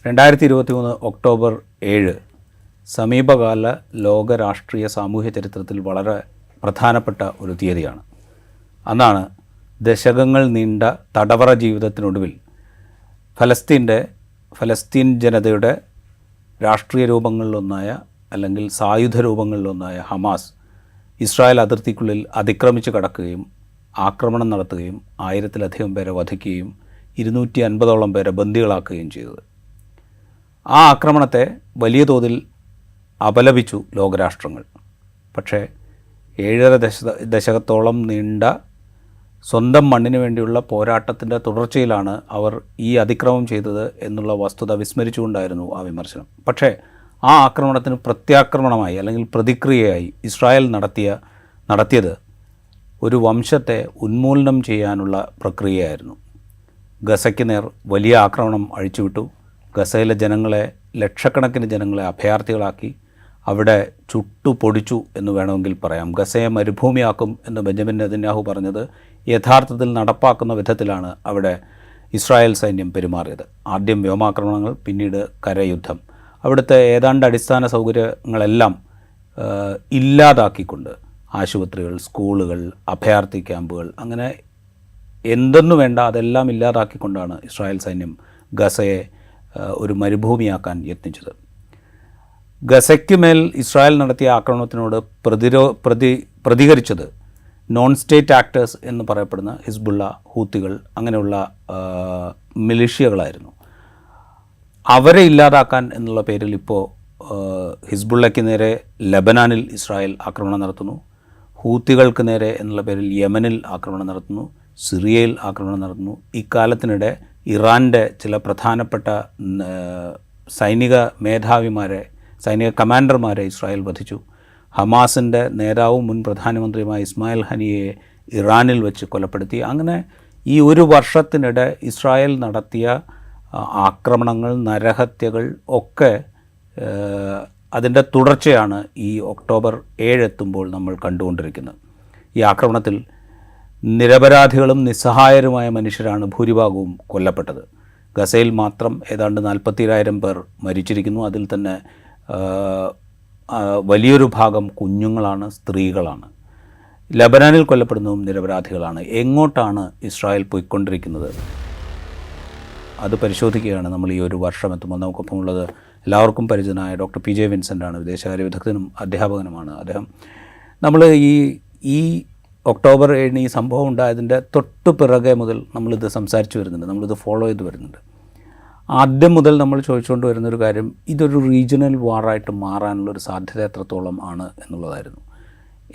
2023 October 7 സമീപകാല ലോക രാഷ്ട്രീയ സാമൂഹ്യ ചരിത്രത്തിൽ വളരെ പ്രധാനപ്പെട്ട ഒരു തീയതിയാണ്. അന്നാണ് ദശകങ്ങൾ നീണ്ട തടവറ ജീവിതത്തിനൊടുവിൽ ഫലസ്തീൻ ജനതയുടെ രാഷ്ട്രീയ രൂപങ്ങളിലൊന്നായ അല്ലെങ്കിൽ സായുധ രൂപങ്ങളിലൊന്നായ ഹമാസ് ഇസ്രായേൽ അതിർത്തിക്കുള്ളിൽ അതിക്രമിച്ച് കടക്കുകയും ആക്രമണം നടത്തുകയും 1000-ലധികം പേരെ വധിക്കുകയും 250ഓളം പേരെ ബന്ദികളാക്കുകയും ചെയ്തത്. ആ ആക്രമണത്തെ വലിയ തോതിൽ അപലപിച്ചു ലോകരാഷ്ട്രങ്ങൾ. പക്ഷേ 7.5 ദശകത്തോളം നീണ്ട സ്വന്തം മണ്ണിന് വേണ്ടിയുള്ള പോരാട്ടത്തിൻ്റെ തുടർച്ചയിലാണ് അവർ ഈ അതിക്രമം ചെയ്തത് എന്നുള്ള വസ്തുത വിസ്മരിച്ചുകൊണ്ടായിരുന്നു ആ വിമർശനം. പക്ഷേ ആ ആക്രമണത്തിന് പ്രത്യാക്രമണമായി അല്ലെങ്കിൽ പ്രതിക്രിയയായി ഇസ്രായേൽ നടത്തിയത് ഒരു വംശത്തെ ഉന്മൂലനം ചെയ്യാനുള്ള പ്രക്രിയയായിരുന്നു. ഗസയ്ക്ക് നേർ വലിയ ആക്രമണം അഴിച്ചുവിട്ടു. ഗസയിലെ ലക്ഷക്കണക്കിന് ജനങ്ങളെ അഭയാർത്ഥികളാക്കി. അവിടെ ചുട്ടുപൊടിച്ചു എന്ന് വേണമെങ്കിൽ പറയാം. ഗസയെ മരുഭൂമിയാക്കും എന്ന് ബെഞ്ചമിൻ നെതന്യാഹു പറഞ്ഞത് യഥാർത്ഥത്തിൽ നടപ്പാക്കുന്ന വിധത്തിലാണ് അവിടെ ഇസ്രായേൽ സൈന്യം പെരുമാറിയത്. ആദ്യം വ്യോമാക്രമണങ്ങൾ, പിന്നീട് കരയുദ്ധം. അവിടുത്തെ ഏതാണ്ട് അടിസ്ഥാന സൗകര്യങ്ങളെല്ലാം ഇല്ലാതാക്കിക്കൊണ്ട് ആശുപത്രികൾ, സ്കൂളുകൾ, അഭയാർത്ഥി ക്യാമ്പുകൾ, അങ്ങനെ എന്തെന്നു വേണ്ട അതെല്ലാം ഇല്ലാതാക്കിക്കൊണ്ടാണ് ഇസ്രായേൽ സൈന്യം ഗസയെ ഒരു മരുഭൂമിയാക്കാൻ യത്നിച്ചത്. ഗസയ്ക്ക് മേൽ ഇസ്രായേൽ നടത്തിയ ആക്രമണത്തിനോട് പ്രതികരിച്ചത് നോൺ സ്റ്റേറ്റ് ആക്ടേഴ്സ് എന്ന് പറയപ്പെടുന്ന ഹിസ്ബുള്ള, ഹൂത്തികൾ, അങ്ങനെയുള്ള മിലിഷ്യകളായിരുന്നു. അവരെ ഇല്ലാതാക്കാൻ എന്നുള്ള പേരിൽ ഇപ്പോൾ ഹിസ്ബുള്ളയ്ക്ക് നേരെ ലബനാനിൽ ഇസ്രായേൽ ആക്രമണം നടത്തുന്നു. ഹൂത്തികൾക്ക് നേരെ എന്നുള്ള പേരിൽ യമനിൽ ആക്രമണം നടത്തുന്നു. സിറിയയിൽ ആക്രമണം നടത്തുന്നു. ഇക്കാലത്തിനിടെ ഇറാൻ്റെ ചില പ്രധാനപ്പെട്ട സൈനിക കമാൻഡർമാരെ ഇസ്രായേൽ വധിച്ചു. ഹമാസിൻ്റെ നേതാവും മുൻ പ്രധാനമന്ത്രിയുമായ ഇസ്മായിൽ ഹനിയയെ ഇറാനിൽ വെച്ച് കൊലപ്പെടുത്തി. അങ്ങനെ ഈ ഒരു വർഷത്തിനിടെ ഇസ്രായേൽ നടത്തിയ ആക്രമണങ്ങൾ, നരഹത്യകൾ ഒക്കെ അതിൻ്റെ തുടർച്ചയാണ് ഈ ഒക്ടോബർ 7 എത്തുമ്പോൾ നമ്മൾ കണ്ടുകൊണ്ടിരിക്കുന്നത്. ഈ ആക്രമണത്തിൽ നിരപരാധികളും നിസ്സഹായരുമായ മനുഷ്യരാണ് ഭൂരിഭാഗവും കൊല്ലപ്പെട്ടത്. ഗസയിൽ മാത്രം ഏതാണ്ട് 47,000 പേർ മരിച്ചിരിക്കുന്നു. അതിൽ തന്നെ വലിയൊരു ഭാഗം കുഞ്ഞുങ്ങളാണ്, സ്ത്രീകളാണ്. ലബനാനിൽ കൊല്ലപ്പെടുന്നതും നിരപരാധികളാണ്. എങ്ങോട്ടാണ് ഇസ്രായേൽ പോയിക്കൊണ്ടിരിക്കുന്നത്? അത് പരിശോധിക്കുകയാണ് നമ്മൾ ഈ ഒരു വർഷം എത്തുമ്പോൾ. നമുക്കൊപ്പമുള്ളത് എല്ലാവർക്കും പരിചിതനായ ഡോക്ടർ PJ വിൻസെൻ്റാണ്. വിദേശകാര്യ വിദഗ്ധനും അധ്യാപകനുമാണ് അദ്ദേഹം. നമ്മൾ ഈ ഒക്ടോബർ 7 ഈ സംഭവം ഉണ്ടായതിൻ്റെ തൊട്ട് പിറകെ മുതൽ നമ്മളിത് സംസാരിച്ച് വരുന്നുണ്ട്, നമ്മളിത് ഫോളോ ചെയ്ത് വരുന്നുണ്ട്. ആദ്യം മുതൽ നമ്മൾ ചോദിച്ചുകൊണ്ട് വരുന്നൊരു കാര്യം, ഇതൊരു റീജിയണൽ വാറായിട്ട് മാറാനുള്ളൊരു സാധ്യത എത്രത്തോളം ആണ് എന്നുള്ളതായിരുന്നു.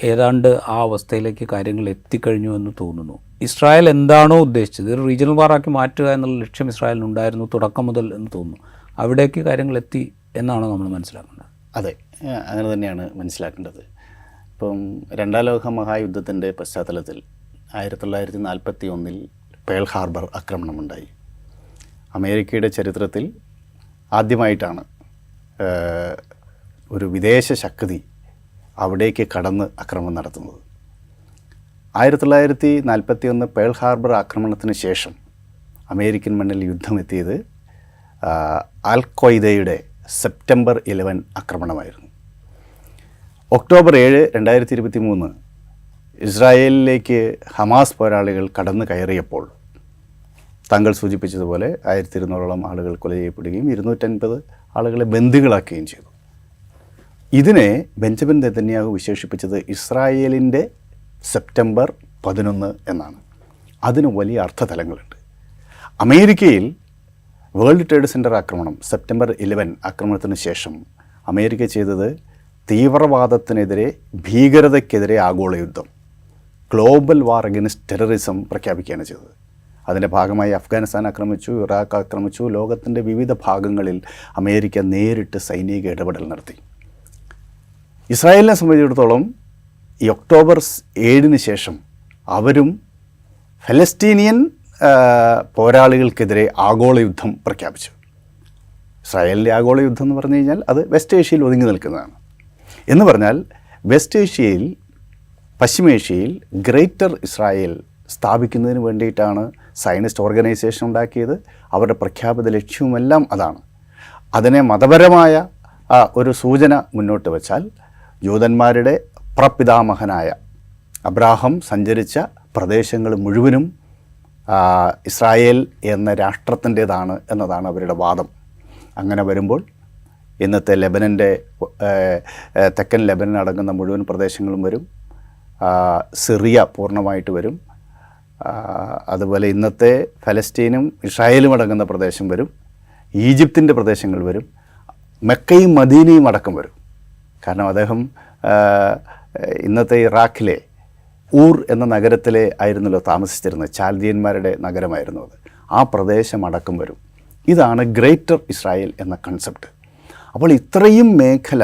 ഏതാണ്ട് ആ അവസ്ഥയിലേക്ക് കാര്യങ്ങൾ എത്തിക്കഴിഞ്ഞു എന്ന് തോന്നുന്നു. ഇസ്രായേൽ എന്താണോ ഉദ്ദേശിച്ചത്, ഒരു റീജിയണൽ വാറാക്കി മാറ്റുക എന്നുള്ള ലക്ഷ്യം ഇസ്രായേലിനുണ്ടായിരുന്നു തുടക്കം മുതൽ എന്ന് തോന്നുന്നു. അവിടേക്ക് കാര്യങ്ങൾ എത്തി എന്നാണോ നമ്മൾ മനസ്സിലാക്കേണ്ടത്? അതെ, അങ്ങനെ തന്നെയാണ് മനസ്സിലാക്കേണ്ടത്. ഇപ്പം രണ്ടാം ലോക മഹായുദ്ധത്തിൻ്റെ പശ്ചാത്തലത്തിൽ 1941 പേൾ ഹാർബർ ആക്രമണമുണ്ടായി. അമേരിക്കയുടെ ചരിത്രത്തിൽ ആദ്യമായിട്ടാണ് ഒരു വിദേശ ശക്തി അവിടേക്ക് കടന്ന് ആക്രമണം നടത്തുന്നത്. 1941 പേൾ ഹാർബർ ആക്രമണത്തിന് ശേഷം അമേരിക്കൻ മണ്ണിൽ യുദ്ധമെത്തിയത് അൽ ഖ്വയ്ദയുടെ സെപ്റ്റംബർ 11 ആക്രമണമായിരുന്നു. ഒക്ടോബർ 7, 2023 ഇസ്രായേലിലേക്ക് ഹമാസ് പോരാളികൾ കടന്നു കയറിയപ്പോൾ താങ്കൾ സൂചിപ്പിച്ചതുപോലെ 1200ഓളം ആളുകൾ കൊല ചെയ്യപ്പെടുകയും 250 ആളുകളെ ബന്ദികളാക്കുകയും ചെയ്തു. ഇതിനെ ബെഞ്ചമിൻ നെതന്യാഹു വിശേഷിപ്പിച്ചത് ഇസ്രായേലിൻ്റെ സെപ്റ്റംബർ 11 എന്നാണ്. അതിന് വലിയ അർത്ഥതലങ്ങളുണ്ട്. അമേരിക്കയിൽ വേൾഡ് ട്രേഡ് സെൻറ്റർ ആക്രമണം, സെപ്റ്റംബർ 11 ആക്രമണത്തിന് ശേഷം അമേരിക്ക ചെയ്തത് തീവ്രവാദത്തിനെതിരെ, ഭീകരതയ്ക്കെതിരെ ആഗോള യുദ്ധം, ഗ്ലോബൽ വാർ അഗൈൻസ്റ്റ് ടെററിസം പ്രഖ്യാപിക്കുകയാണ് ചെയ്തത്. അതിൻ്റെ ഭാഗമായി അഫ്ഗാനിസ്ഥാൻ ആക്രമിച്ചു, ഇറാഖ് ആക്രമിച്ചു. ലോകത്തിൻ്റെ വിവിധ ഭാഗങ്ങളിൽ അമേരിക്ക നേരിട്ട് സൈനിക ഇടപെടൽ നടത്തി. ഇസ്രായേലിനെ സംബന്ധിച്ചിടത്തോളം ഈ ഒക്ടോബർ 7 ശേഷം അവരും ഫലസ്തീനിയൻ പോരാളികൾക്കെതിരെ ആഗോള യുദ്ധം പ്രഖ്യാപിച്ചു. ഇസ്രായേലിൻ്റെ ആഗോള യുദ്ധം എന്ന് പറഞ്ഞു കഴിഞ്ഞാൽ അത് വെസ്റ്റ് ഏഷ്യയിൽ ഒതുങ്ങി നിൽക്കുന്നതാണ്. എന്ന് പറഞ്ഞാൽ വെസ്റ്റ് ഏഷ്യയിൽ, പശ്ചിമേഷ്യയിൽ ഗ്രേറ്റർ ഇസ്രായേൽ സ്ഥാപിക്കുന്നതിന് വേണ്ടിയിട്ടാണ് സയനിസ്റ്റ് ഓർഗനൈസേഷൻ ഉണ്ടാക്കിയത്. അവരുടെ പ്രഖ്യാപിത ലക്ഷ്യവുമെല്ലാം അതാണ്. അതിനെ മതപരമായ ഒരു സൂചന മുന്നോട്ട് വച്ചാൽ ജൂതന്മാരുടെ പ്രപിതാമഹനായ അബ്രാഹം സഞ്ചരിച്ച പ്രദേശങ്ങൾ മുഴുവനും ഇസ്രായേൽ എന്ന രാഷ്ട്രത്തിൻ്റേതാണ് എന്നതാണ് അവരുടെ വാദം. അങ്ങനെ വരുമ്പോൾ ഇന്നത്തെ ലെബനൻ്റെ തെക്കൻ ലെബനൻ അടങ്ങുന്ന മുഴുവൻ പ്രദേശങ്ങളും വരും, സിറിയ പൂർണ്ണമായിട്ട് വരും, അതുപോലെ ഇന്നത്തെ ഫലസ്തീനും ഇസ്രായേലും അടങ്ങുന്ന പ്രദേശം വരും, ഈജിപ്തിൻ്റെ പ്രദേശങ്ങൾ വരും, മെക്കയും മദീനയും അടക്കം വരും. കാരണം അദ്ദേഹം ഇന്നത്തെ ഇറാഖിലെ ഊർ എന്ന നഗരത്തിലെ ആയിരുന്നല്ലോ താമസിച്ചിരുന്നത്, ചാൽദിയന്മാരുടെ നഗരമായിരുന്നു അത്. ആ പ്രദേശം അടക്കം വരും. ഇതാണ് ഗ്രേറ്റർ ഇസ്രായേൽ എന്ന കൺസെപ്റ്റ്. അപ്പോൾ ഇത്രയും മേഖല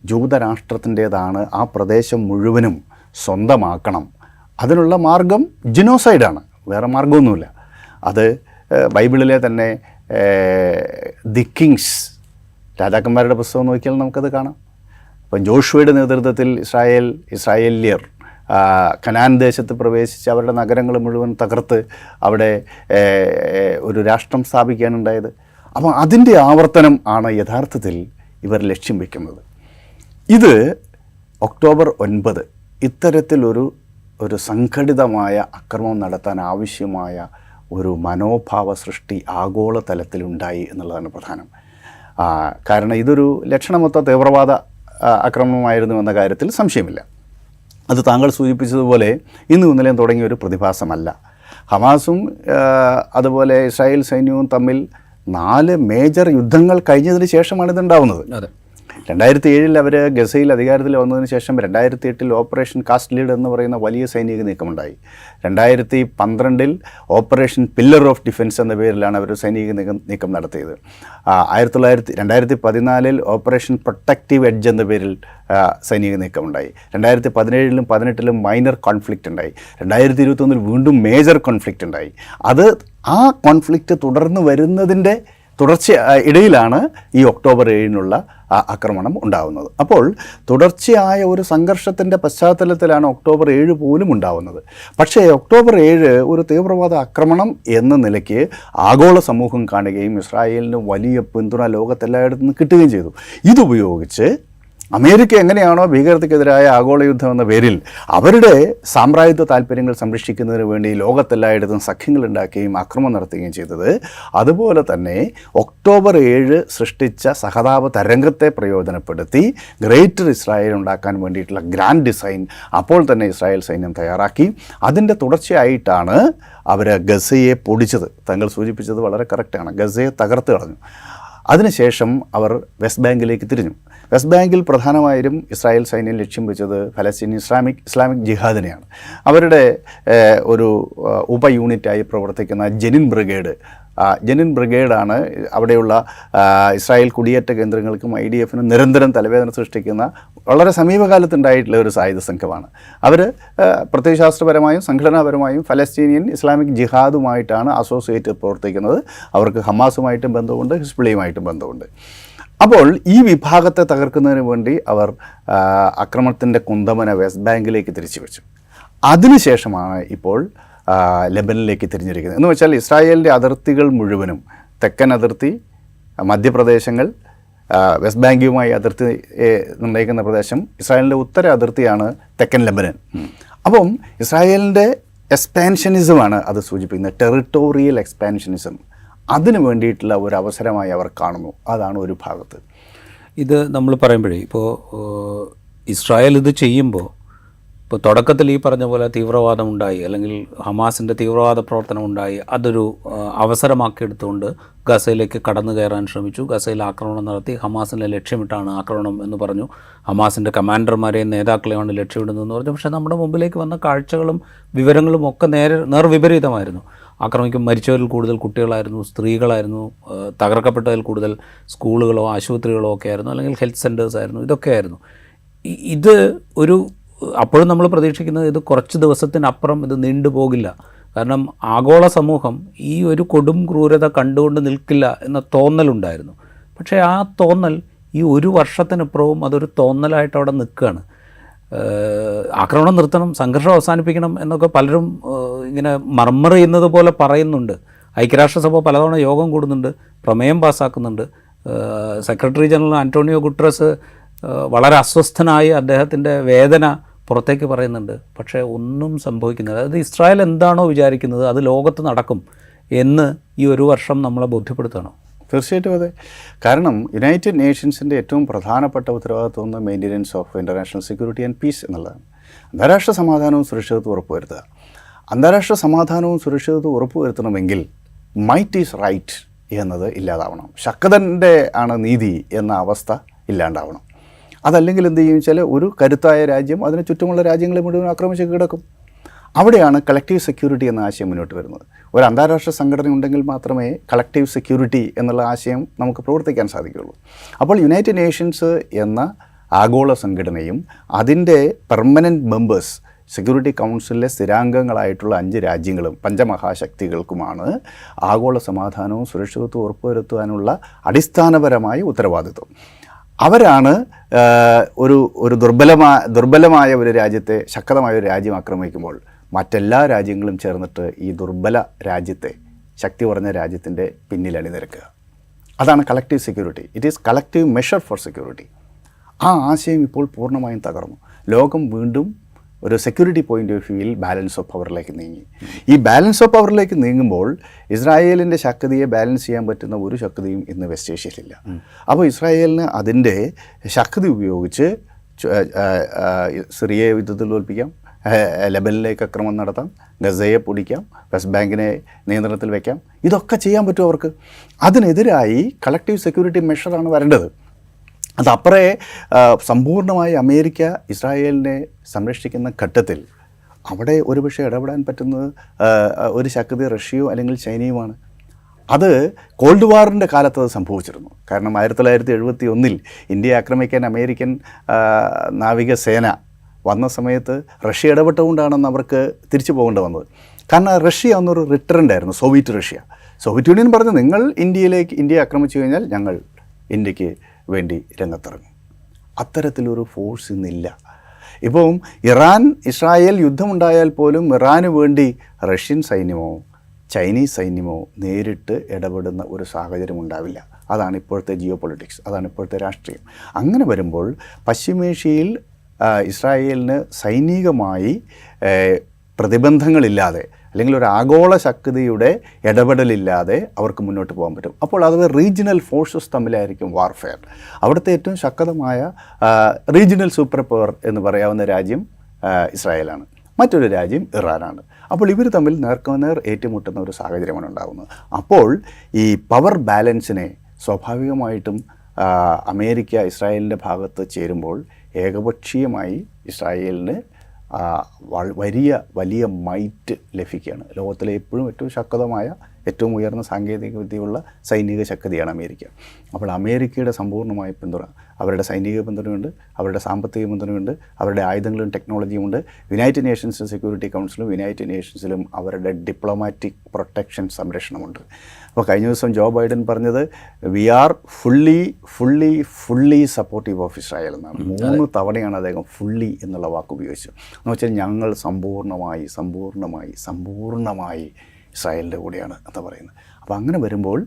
ജൂതരാഷ്ട്രത്തിൻ്റേതാണ്, ആ പ്രദേശം മുഴുവനും സ്വന്തമാക്കണം. അതിനുള്ള മാർഗം ജിനോസൈഡാണ്, വേറെ മാർഗമൊന്നുമില്ല. അത് ബൈബിളിലെ തന്നെ ദി കിങ്സ്, രാജാക്കന്മാരുടെ പുസ്തകം നോക്കിയാൽ നമുക്കത് കാണാം. അപ്പം ജോഷുവയുടെ നേതൃത്വത്തിൽ ഇസ്രായേല്യർ കനാൻ ദേശത്ത് പ്രവേശിച്ച് അവരുടെ നഗരങ്ങൾ മുഴുവൻ തകർത്ത് അവിടെ ഒരു രാഷ്ട്രം സ്ഥാപിക്കാനുണ്ടായത്. അപ്പോൾ അതിൻ്റെ ആവർത്തനം ആണ് യഥാർത്ഥത്തിൽ ഇവർ ലക്ഷ്യം വയ്ക്കുന്നത്. ഇത് ഒക്ടോബർ 9 ഇത്തരത്തിലൊരു സംഘടിതമായ അക്രമം നടത്താൻ ആവശ്യമായ ഒരു മനോഭാവ സൃഷ്ടി ആഗോളതലത്തിലുണ്ടായി എന്നുള്ളതാണ് പ്രധാനം. കാരണം ഇതൊരു ലക്ഷണമൊത്ത തീവ്രവാദ ആക്രമണമായിരുന്നു എന്ന കാര്യത്തിൽ സംശയമില്ല. അത് താങ്കൾ സൂചിപ്പിച്ചതുപോലെ ഇന്നും ഇന്നലെയും തുടങ്ങിയ ഒരു പ്രതിഭാസമല്ല. ഹമാസും അതുപോലെ ഇസ്രായേൽ സൈന്യവും തമ്മിൽ 4 മേജർ യുദ്ധങ്ങൾ കഴിഞ്ഞതിന് ശേഷമാണ് ഇതുണ്ടാവുന്നത്. 2007 അവർ ഗസയിൽ അധികാരത്തിൽ വന്നതിന് ശേഷം 2008 ഓപ്പറേഷൻ കാസ്റ്റ് ലീഡ് എന്ന് പറയുന്ന വലിയ സൈനിക നീക്കമുണ്ടായി. 2012 ഓപ്പറേഷൻ പില്ലർ ഓഫ് ഡിഫൻസ് എന്ന പേരിലാണ് അവർ സൈനിക നീക്കം നടത്തിയത്. 2014 ഓപ്പറേഷൻ പ്രൊട്ടക്റ്റീവ് എഡ്ജ് എന്ന പേരിൽ സൈനിക നീക്കമുണ്ടായി. 2017 18 മൈനർ കോൺഫ്ലിക്റ്റ് ഉണ്ടായി. 2021 വീണ്ടും മേജർ കോൺഫ്ലിക്റ്റ് ഉണ്ടായി. അത് ആ കോൺഫ്ലിക്റ്റ് തുടർന്ന് വരുന്നതിൻ്റെ ഇടയിലാണ് ഈ ഒക്ടോബർ 7 ആക്രമണം ഉണ്ടാകുന്നത്. അപ്പോൾ തുടർച്ചയായ ഒരു സംഘർഷത്തിൻ്റെ പശ്ചാത്തലത്തിലാണ് ഒക്ടോബർ 7 പോലും ഉണ്ടാകുന്നത്. പക്ഷേ ഒക്ടോബർ 7 ഒരു തീവ്രവാദ ആക്രമണം എന്ന നിലയ്ക്ക് ആഗോള സമൂഹം കാണുകയും ഇസ്രായേലിന് വലിയ പിന്തുണ ലോകത്തെല്ലായിടത്തു നിന്ന് കിട്ടുകയും ചെയ്തു. ഇതുപയോഗിച്ച് അമേരിക്ക എങ്ങനെയാണോ ഭീകരതയ്ക്കെതിരായ ആഗോള യുദ്ധം എന്ന പേരിൽ അവരുടെ സാമ്രാജ്യത്വ താല്പര്യങ്ങൾ സംരക്ഷിക്കുന്നതിന് വേണ്ടി ലോകത്തെല്ലായിടത്തും സഖ്യങ്ങൾ ഉണ്ടാക്കുകയും ആക്രമണം നടത്തുകയും ചെയ്തത്, അതുപോലെ തന്നെ ഒക്ടോബർ 7 സൃഷ്ടിച്ച സഹതാപ തരംഗത്തെ പ്രയോജനപ്പെടുത്തി ഗ്രേറ്റർ ഇസ്രായേൽ ഉണ്ടാക്കാൻ വേണ്ടിയിട്ടുള്ള ഗ്രാൻഡ് ഡിസൈൻ അപ്പോൾ തന്നെ ഇസ്രായേൽ സൈന്യം തയ്യാറാക്കി. അതിൻ്റെ തുടർച്ചയായിട്ടാണ് അവർ ഗസയെ പൊടിച്ചത്. താങ്കൾ സൂചിപ്പിച്ചത് വളരെ കറക്റ്റാണ്. ഗസയെ തകർത്ത് കളഞ്ഞു. അതിനുശേഷം അവർ വെസ്റ്റ് ബാങ്കിലേക്ക് തിരിഞ്ഞു. വെസ്റ്റ് ബാങ്കിൽ പ്രധാനമായും ഇസ്രായേൽ സൈന്യം ലക്ഷ്യം വെച്ചത് ഫലസ്തീൻ ഇസ്ലാമിക് ജിഹാദിനെയാണ്. അവരുടെ ഒരു ഉപയൂണിറ്റായി പ്രവർത്തിക്കുന്ന ജെനിൻ ബ്രിഗേഡാണ് അവിടെയുള്ള ഇസ്രായേൽ കുടിയേറ്റ കേന്ദ്രങ്ങൾക്കും IDF-നും നിരന്തരം തലവേദന സൃഷ്ടിക്കുന്ന വളരെ സമീപകാലത്തുണ്ടായിട്ടുള്ള ഒരു സായുധ സംഘമാണ്. അവർ പ്രത്യയശാസ്ത്രപരമായും സംഘടനാപരമായും ഫലസ്തീനിയൻ ഇസ്ലാമിക് ജിഹാദുമായിട്ടാണ് അസോസിയേറ്റ് പ്രവർത്തിക്കുന്നത്. അവർക്ക് ഹമാസുമായിട്ടും ബന്ധമുണ്ട്, ഹിസ്ബുള്ളയുമായിട്ടും ബന്ധമുണ്ട്. അപ്പോൾ ഈ വിഭാഗത്തെ തകർക്കുന്നതിന് വേണ്ടി അവർ ആക്രമണത്തിൻ്റെ കുന്തമന വെസ്റ്റ് ബാങ്കിലേക്ക് തിരിച്ചു വെച്ചു. അതിനുശേഷമാണ് ഇപ്പോൾ ലെബനനിലേക്ക് തിരിഞ്ഞിരിക്കുന്നത്. എന്ന് വെച്ചാൽ ഇസ്രായേലിൻ്റെ അതിർത്തികൾ മുഴുവനും, തെക്കൻ അതിർത്തി, മധ്യപ്രദേശങ്ങൾ, വെസ്റ്റ് ബാങ്കുമായി അതിർത്തി നിർണ്ണയിക്കുന്ന പ്രദേശം, ഇസ്രായേലിൻ്റെ ഉത്തര അതിർത്തിയാണ് തെക്കൻ ലെബനൻ. അപ്പം ഇസ്രായേലിൻ്റെ എക്സ്പാൻഷനിസമാണ് അത് സൂചിപ്പിക്കുന്നത്, ടെറിട്ടോറിയൽ എക്സ്പാൻഷനിസം. അതിന് വേണ്ടിയിട്ടുള്ള ഒരു അവസരമായി അവർ കാണുന്നു. അതാണ് ഒരു ഭാഗത്ത്. ഇത് നമ്മൾ പറയുമ്പോഴേ ഇപ്പോൾ ഇസ്രായേൽ ഇത് ചെയ്യുമ്പോൾ ഇപ്പോൾ തുടക്കത്തിൽ ഈ പറഞ്ഞ പോലെ തീവ്രവാദം ഉണ്ടായി, അല്ലെങ്കിൽ ഹമാസിൻ്റെ തീവ്രവാദ പ്രവർത്തനം ഉണ്ടായി, അതൊരു അവസരമാക്കിയെടുത്തുകൊണ്ട് ഗസയിലേക്ക് കടന്നു കയറാൻ ശ്രമിച്ചു. ഗസയിൽ ആക്രമണം നടത്തി. ഹമാസിനെ ലക്ഷ്യമിട്ടാണ് ആക്രമണം എന്ന് പറഞ്ഞു. ഹമാസിൻ്റെ കമാൻഡർമാരെയും നേതാക്കളെയാണ് ലക്ഷ്യമിടുന്നതെന്ന് പറഞ്ഞു. പക്ഷേ നമ്മുടെ മുമ്പിലേക്ക് വന്ന കാഴ്ചകളും വിവരങ്ങളും ഒക്കെ നേർവിപരീതമായിരുന്നു. മരിച്ചവരിൽ കൂടുതൽ കുട്ടികളായിരുന്നു, സ്ത്രീകളായിരുന്നു, തകർക്കപ്പെട്ടതിൽ കൂടുതൽ സ്കൂളുകളോ ആശുപത്രികളോ ഒക്കെ ആയിരുന്നു, അല്ലെങ്കിൽ ഹെൽത്ത് സെൻറ്റേഴ്സ് ആയിരുന്നു. ഇതൊക്കെയായിരുന്നു. ഇത് അപ്പോഴും നമ്മൾ പ്രതീക്ഷിക്കുന്നത് ഇത് കുറച്ച് ദിവസത്തിനപ്പുറം ഇത് നീണ്ടുപോകില്ല. കാരണം ആഗോള സമൂഹം ഈ ഒരു കൊടും ക്രൂരത കണ്ടുകൊണ്ട് നിൽക്കില്ല എന്ന തോന്നലുണ്ടായിരുന്നു. പക്ഷേ ആ തോന്നൽ ഈ 1 വർഷത്തിനപ്പുറവും അതൊരു തോന്നലായിട്ട് അവിടെ നിൽക്കുകയാണ്. ആക്രമണം നിർത്തണം, സംഘർഷം അവസാനിപ്പിക്കണം എന്നൊക്കെ പലരും ഇങ്ങനെ മർമർ ചെയ്യുന്നത് പോലെ പറയുന്നുണ്ട്. ഐക്യരാഷ്ട്രസഭ പലതവണ യോഗം കൂടുന്നുണ്ട്, പ്രമേയം പാസ്സാക്കുന്നുണ്ട്. സെക്രട്ടറി ജനറൽ ആൻ്റോണിയോ ഗുട്ടറസ് വളരെ അസ്വസ്ഥനായി അദ്ദേഹത്തിൻ്റെ വേദന പുറത്തേക്ക് പറയുന്നുണ്ട്. പക്ഷേ ഒന്നും സംഭവിക്കുന്നില്ല. അതായത് ഇസ്രായേൽ എന്താണോ വിചാരിക്കുന്നത് അത് ലോകത്ത് നടക്കും എന്ന് ഈ ഒരു വർഷം നമ്മളെ ബോധ്യപ്പെടുത്തണം. തീർച്ചയായിട്ടും അതെ. കാരണം യുണൈറ്റഡ് നേഷൻസിൻ്റെ ഏറ്റവും പ്രധാനപ്പെട്ട ഉത്തരവാദിത്വം ഒന്ന് maintenance of international security and piece എന്നുള്ളതാണ്. അന്താരാഷ്ട്ര സമാധാനവും സുരക്ഷിതത്വം ഉറപ്പുവരുത്തുക. അന്താരാഷ്ട്ര സമാധാനവും സുരക്ഷിതത്വം ഉറപ്പുവരുത്തണമെങ്കിൽ മൈറ്റ് ഈസ് റൈറ്റ് എന്നത് ഇല്ലാതാവണം. ശക്തൻ്റെ ആണ് നീതി എന്ന അവസ്ഥ ഇല്ലാണ്ടാവണം. അതല്ലെങ്കിൽ എന്ത് ചെയ്യും വെച്ചാൽ ഒരു കരുത്തായ രാജ്യം അതിന് ചുറ്റുമുള്ള രാജ്യങ്ങളെ മുഴുവൻ ആക്രമിച്ച് കീഴടക്കും. അവിടെയാണ് കളക്റ്റീവ് സെക്യൂരിറ്റി എന്ന ആശയം മുന്നോട്ട് വരുന്നത്. ഒരു അന്താരാഷ്ട്ര സംഘടന ഉണ്ടെങ്കിൽ മാത്രമേ കളക്റ്റീവ് സെക്യൂരിറ്റി എന്നുള്ള ആശയം നമുക്ക് പ്രവർത്തിക്കാൻ സാധിക്കുകയുള്ളൂ. അപ്പോൾ യുണൈറ്റഡ് നേഷൻസ് എന്ന ആഗോള സംഘടനയും അതിൻ്റെ പെർമനൻറ്റ് മെമ്പേഴ്സ് സെക്യൂരിറ്റി കൗൺസിലിലെ സ്ഥിരാംഗങ്ങളായിട്ടുള്ള 5 രാജ്യങ്ങളും പഞ്ചമഹാശക്തികൾക്കുമാണ് ആഗോള സമാധാനവും സുരക്ഷിതത്വവും ഉറപ്പുവരുത്തുവാനുള്ള അടിസ്ഥാനപരമായ ഉത്തരവാദിത്വം. അവരാണ് ഒരു ദുർബലമായ ഒരു രാജ്യത്തെ ശക്തമായ ഒരു രാജ്യം ആക്രമിക്കുമ്പോൾ മറ്റെല്ലാ രാജ്യങ്ങളും ചേർന്നിട്ട് ഈ ദുർബല രാജ്യത്തെ, ശക്തി കുറഞ്ഞ രാജ്യത്തിൻ്റെ പിന്നിൽ അണിനിരക്കുക. അതാണ് collective security. It is collective measure for security. ആ ആശയം ഇപ്പോൾ പൂർണ്ണമായും തകർന്നു. ലോകം വീണ്ടും ഒരു സെക്യൂരിറ്റി പോയിൻ്റ് ഓഫ് വ്യൂവിൽ ബാലൻസ് ഓഫ് പവറിലേക്ക് നീങ്ങി. ഈ ബാലൻസ് ഓഫ് പവറിലേക്ക് നീങ്ങുമ്പോൾ ഇസ്രായേലിൻ്റെ ശക്തിയെ ബാലൻസ് ചെയ്യാൻ പറ്റുന്ന ഒരു ശക്തിയും ഇന്ന് വെസ്റ്റ് ഏഷ്യയിലില്ല. അപ്പോൾ ഇസ്രായേലിന് അതിൻ്റെ ശക്തി ഉപയോഗിച്ച് സിറിയയെ യുദ്ധത്തിൽ തോൽപ്പിക്കാം, ലെബനിലേക്ക് ആക്രമണം നടത്താം, ഗസയെ പൊടിക്കാം, വെസ്റ്റ് ബാങ്കിനെ നിയന്ത്രണത്തിൽ വയ്ക്കാം. ഇതൊക്കെ ചെയ്യാൻ പറ്റും അവർക്ക്. അതിനെതിരായി കളക്റ്റീവ് സെക്യൂരിറ്റി മെഷറാണ് വരേണ്ടത്. അതപ്പുറേ സമ്പൂർണ്ണമായി അമേരിക്ക ഇസ്രായേലിനെ സംരക്ഷിക്കുന്ന ഘട്ടത്തിൽ അവിടെ ഒരുപക്ഷെ ഇടപെടാൻ പറ്റുന്നത് ഒരു ശക്തി റഷ്യയോ അല്ലെങ്കിൽ ചൈനയുമാണ്. അത് കോൾഡ് വാറിൻ്റെ കാലത്ത് അത് സംഭവിച്ചിരുന്നു. കാരണം 1971 ഇന്ത്യയെ ആക്രമിക്കാൻ അമേരിക്കൻ നാവികസേന വന്ന സമയത്ത് റഷ്യ ഇടപെട്ടുകൊണ്ടാണെന്ന് അവർക്ക് തിരിച്ചു പോകേണ്ടി വന്നത്. കാരണം റഷ്യ അന്നൊരു റിട്ടറൻ്റായിരുന്നു, സോവിയറ്റ് യൂണിയൻ പറഞ്ഞു നിങ്ങൾ ഇന്ത്യയെ ആക്രമിച്ചു കഴിഞ്ഞാൽ ഞങ്ങൾ ഇന്ത്യക്ക് വേണ്ടി രംഗത്തിറങ്ങും. അത്തരത്തിലൊരു ഫോഴ്സ് ഇന്നില്ല. ഇപ്പം ഇസ്രായേൽ യുദ്ധമുണ്ടായാൽ പോലും ഇറാന് വേണ്ടി റഷ്യൻ സൈന്യമോ ചൈനീസ് സൈന്യമോ നേരിട്ട് ഇടപെടുന്ന ഒരു സാഹചര്യം ഉണ്ടാവില്ല. അതാണ് ഇപ്പോഴത്തെ ജിയോ പൊളിറ്റിക്സ്, അതാണ് ഇപ്പോഴത്തെ രാഷ്ട്രീയം. അങ്ങനെ വരുമ്പോൾ പശ്ചിമേഷ്യയിൽ ഇസ്രായേലിന് സൈനികമായി പ്രതിബന്ധങ്ങളില്ലാതെ അല്ലെങ്കിൽ ഒരു ആഗോള ശക്തിയുടെ ഇടപെടലില്ലാതെ അവർക്ക് മുന്നോട്ട് പോകാൻ പറ്റും. അപ്പോൾ അത് റീജിയണൽ ഫോഴ്സസ് തമ്മിലായിരിക്കും വാർഫെയർ. അവിടുത്തെ ഏറ്റവും ശക്തമായ റീജിയണൽ സൂപ്പർ പവർ എന്ന് പറയാവുന്ന രാജ്യം ഇസ്രായേലാണ്, മറ്റൊരു രാജ്യം ഇറാനാണ്. അപ്പോൾ ഇവർ തമ്മിൽ നേർക്കുനേർ ഏറ്റുമുട്ടുന്ന ഒരു സാഹചര്യമാണ് ഉണ്ടാകുന്നത്. അപ്പോൾ ഈ പവർ ബാലൻസിനെ സ്വാഭാവികമായിട്ടും അമേരിക്ക ഇസ്രായേലിൻ്റെ ഭാഗത്ത് ചേരുമ്പോൾ ഏകപക്ഷീയമായി ഇസ്രായേലിന് വലിയ മൈറ്റ് ലഭിക്കുകയാണ്. ലോകത്തിലെ എപ്പോഴും ഏറ്റവും ശക്തമായ ഏറ്റവും ഉയർന്ന സാങ്കേതിക വിദ്യയുള്ള സൈനിക ശക്തിയാണ് അമേരിക്ക. അപ്പോൾ അമേരിക്കയുടെ സമ്പൂർണ്ണമായ പിന്തുണ, അവരുടെ സൈനിക പിന്തുണയുണ്ട്, അവരുടെ സാമ്പത്തിക പിന്തുണയുണ്ട്, അവരുടെ ആയുധങ്ങളും ടെക്നോളജിയും ഉണ്ട്. യുണൈറ്റഡ് നേഷൻസ് സെക്യൂരിറ്റി കൗൺസിലും യുണൈറ്റഡ് നേഷൻസിലും അവരുടെ ഡിപ്ലോമാറ്റിക് പ്രൊട്ടക്ഷൻ സംരക്ഷണമുണ്ട്. അപ്പോൾ കഴിഞ്ഞ ദിവസം ജോ ബൈഡൻ പറഞ്ഞത് we are fully supportive of Israel എന്നാണ്. 3 തവണയാണ് അദ്ദേഹം ഫുള്ളി എന്നുള്ള വാക്ക് ഉപയോഗിച്ചത്. എന്ന് വെച്ചാൽ ഞങ്ങൾ സമ്പൂർണ്ണമായി ഇസ്രായേലിൻ്റെ കൂടെയാണ് എന്ന് പറയുന്നത്. അപ്പോൾ അങ്ങനെ വരുമ്പോൾ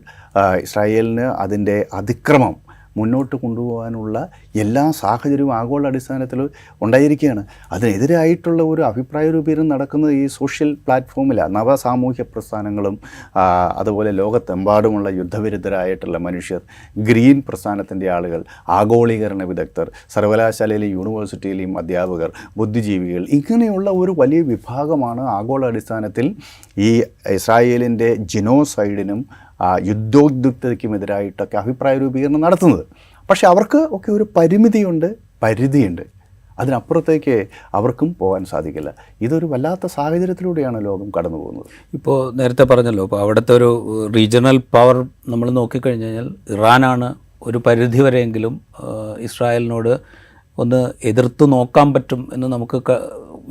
ഇസ്രായേലിന് അതിൻ്റെ അതിക്രമം മുന്നോട്ട് കൊണ്ടുപോകാനുള്ള എല്ലാ സാഹചര്യവും ആഗോള അടിസ്ഥാനത്തിൽ ഉണ്ടായിരിക്കുകയാണ്. അതിനെതിരായിട്ടുള്ള ഒരു അഭിപ്രായ രൂപീകരണം നടക്കുന്നത് ഈ സോഷ്യൽ പ്ലാറ്റ്ഫോമിലാണ്. നവസാമൂഹ്യ പ്രസ്ഥാനങ്ങളും അതുപോലെ ലോകത്തെമ്പാടുമുള്ള യുദ്ധവിരുദ്ധരായിട്ടുള്ള മനുഷ്യർ, ഗ്രീൻ പ്രസ്ഥാനത്തിൻ്റെ ആളുകൾ, ആഗോളീകരണ വിദഗ്ധർ, സർവകലാശാലയിലെയും യൂണിവേഴ്സിറ്റിയിലെയും അധ്യാപകർ, ബുദ്ധിജീവികൾ, ഇങ്ങനെയുള്ള ഒരു വലിയ വിഭാഗമാണ് ആഗോള അടിസ്ഥാനത്തിൽ ഈ ഇസ്രായേലിൻ്റെ ജിനോസൈഡിനും യുദ്ധോദ്യുക്തതയ്ക്കുമെതിരായിട്ടൊക്കെ അഭിപ്രായ രൂപീകരണം നടത്തുന്നത്. പക്ഷേ അവർക്ക് ഒക്കെ ഒരു പരിധിയുണ്ട്. അതിനപ്പുറത്തേക്ക് അവർക്കും പോകാൻ സാധിക്കില്ല. ഇതൊരു വല്ലാത്ത സാഹചര്യത്തിലൂടെയാണ് ലോകം കടന്നു പോകുന്നത്. ഇപ്പോൾ നേരത്തെ പറഞ്ഞല്ലോ, ഇപ്പോൾ അവിടുത്തെ ഒരു റീജിയണൽ പവർ നമ്മൾ നോക്കിക്കഴിഞ്ഞാൽ ഇറാനാണ് ഒരു പരിധിവരെയെങ്കിലും ഇസ്രായേലിനോട് ഒന്ന് എതിർത്ത് നോക്കാൻ പറ്റും എന്ന് നമുക്ക്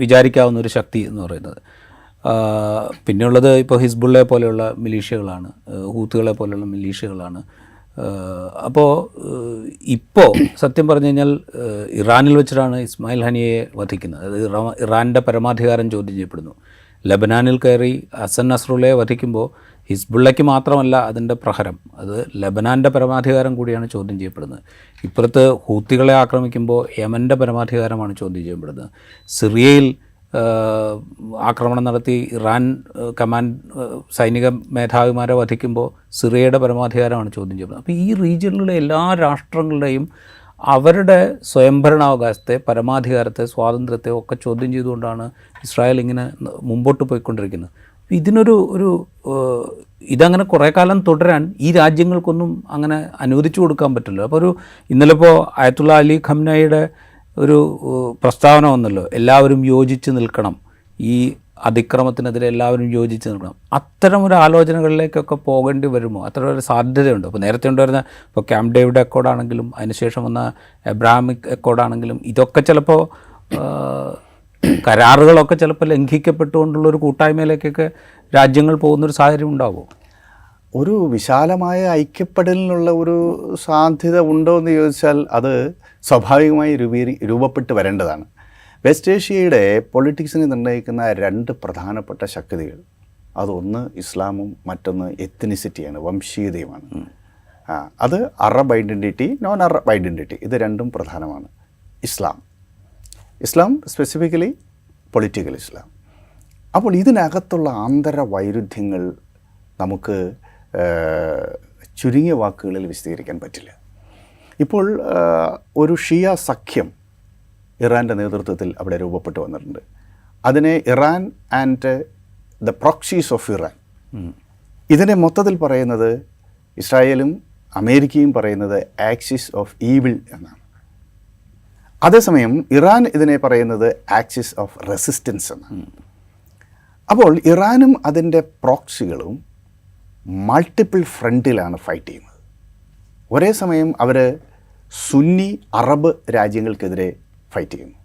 വിചാരിക്കാവുന്ന ഒരു ശക്തി എന്ന് പറയുന്നത്. പിന്നെയുള്ളത് ഇപ്പോൾ ഹിസ്ബുള്ളയെ പോലെയുള്ള മിലീഷ്യകളാണ്, ഹൂത്തുകളെ പോലെയുള്ള മിലീഷ്യകളാണ്. അപ്പോൾ ഇപ്പോൾ സത്യം പറഞ്ഞു കഴിഞ്ഞാൽ ഇറാനിൽ വെച്ചിട്ടാണ് ഇസ്മായിൽ ഹനിയെ വധിക്കുന്നത്. അതായത് ഇറാൻ്റെ പരമാധികാരം ചോദ്യം ചെയ്യപ്പെടുന്നു. ലബനാനിൽ കയറി ഹസൻ നസ്രുള്ളയെ വധിക്കുമ്പോൾ ഹിസ്ബുള്ളയ്ക്ക് മാത്രമല്ല അതിൻ്റെ പ്രഹരം, അത് ലെബനാൻ്റെ പരമാധികാരം കൂടിയാണ് ചോദ്യം ചെയ്യപ്പെടുന്നത്. ഇപ്പുറത്ത് ഹൂത്തികളെ ആക്രമിക്കുമ്പോൾ യമൻ്റെ പരമാധികാരമാണ് ചോദ്യം ചെയ്യപ്പെടുന്നത്. സിറിയയിൽ ആക്രമണം നടത്തി ഇറാൻ സൈനിക മേധാവിമാരെ വധിക്കുമ്പോൾ സിറിയയുടെ പരമാധികാരമാണ് ചോദ്യം ചെയ്യപ്പെടുന്നത്. അപ്പോൾ ഈ റീജിയനിലുള്ള എല്ലാ രാഷ്ട്രങ്ങളുടെയും അവരുടെ സ്വയംഭരണാവകാശത്തെ, പരമാധികാരത്തെ, സ്വാതന്ത്ര്യത്തെ ഒക്കെ ചോദ്യം ചെയ്തുകൊണ്ടാണ് ഇസ്രായേൽ ഇങ്ങനെ മുമ്പോട്ട് പോയിക്കൊണ്ടിരിക്കുന്നത്. ഇതങ്ങനെ കുറേ കാലം തുടരാൻ ഈ രാജ്യങ്ങൾക്കൊന്നും അങ്ങനെ അനുവദിച്ചു കൊടുക്കാൻ പറ്റില്ല. അപ്പോൾ ഇന്നലെ ഇപ്പോൾ അയത്തുള്ള അലി ഖംനയുടെ ഒരു പ്രസ്താവന വന്നല്ലോ, എല്ലാവരും യോജിച്ച് നിൽക്കണം, ഈ അതിക്രമത്തിനെതിരെ എല്ലാവരും യോജിച്ച് നിൽക്കണം. അത്തരമൊരു ആലോചനകളിലേക്കൊക്കെ പോകേണ്ടി വരുമോ? അത്തരം ഒരു സാധ്യതയുണ്ട്. ഇപ്പോൾ നേരത്തെ ഉണ്ടായിരുന്ന ഇപ്പോൾ ക്യാമ്പ് ഡേവിഡ് അക്കോർഡാണെങ്കിലും അതിനുശേഷം വന്ന എബ്രാഹിമിക് അക്കോർഡാണെങ്കിലും ഇതൊക്കെ ചിലപ്പോൾ കരാറുകളൊക്കെ ചിലപ്പോൾ ലംഘിക്കപ്പെട്ടുകൊണ്ടുള്ളൊരു കൂട്ടായ്മയിലേക്കൊക്കെ രാജ്യങ്ങൾ പോകുന്നൊരു സാഹചര്യം ഉണ്ടാകുമോ? ഒരു വിശാലമായ ഐക്യപ്പെടലിനുള്ള ഒരു സാധ്യത ഉണ്ടോ എന്ന് ചോദിച്ചാൽ അത് സ്വാഭാവികമായി രൂപപ്പെട്ട് വരേണ്ടതാണ്. വെസ്റ്റ് ഏഷ്യയുടെ പൊളിറ്റിക്സിനെ നിർണ്ണയിക്കുന്ന രണ്ട് പ്രധാനപ്പെട്ട ശക്തികൾ, അതൊന്ന് ഇസ്ലാമും മറ്റൊന്ന് എത്നിസിറ്റിയാണ്, വംശീയതയുമാണ്. അത് Arab identity, non Arab identity, ഇത് രണ്ടും പ്രധാനമാണ്. ഇസ്ലാം സ്പെസിഫിക്കലി പൊളിറ്റിക്കൽ ഇസ്ലാം. അപ്പോൾ ഇതിനകത്തുള്ള ആന്തര വൈരുദ്ധ്യങ്ങൾ നമുക്ക് ചുരുങ്ങിയ വാക്കുകളിൽ വിശദീകരിക്കാൻ പറ്റില്ല. ഇപ്പോൾ ഒരു ഷിയ സഖ്യം ഇറാൻ്റെ നേതൃത്വത്തിൽ അവിടെ രൂപപ്പെട്ടു വന്നിട്ടുണ്ട്. അതിനെ Iran and the proxies of Iran, ഇതിനെ മൊത്തത്തിൽ പറയുന്നത് ഇസ്രായേലും അമേരിക്കയും പറയുന്നത് ആക്സിസ് ഓഫ് ഈവിൾ എന്നാണ്. അതേസമയം ഇറാൻ ഇതിനെ പറയുന്നത് ആക്സിസ് ഓഫ് റെസിസ്റ്റൻസ് എന്നാണ്. അപ്പോൾ ഇറാനും അതിൻ്റെ പ്രോക്സികളും മൾട്ടിപ്പിൾ ഫ്രണ്ടിലാണ് ഫൈറ്റ് ചെയ്യുന്നത്. ഒരേ സമയം അവർ സുന്നി അറബ് രാജ്യങ്ങൾക്കെതിരെ ഫൈറ്റ് ചെയ്യുന്നു,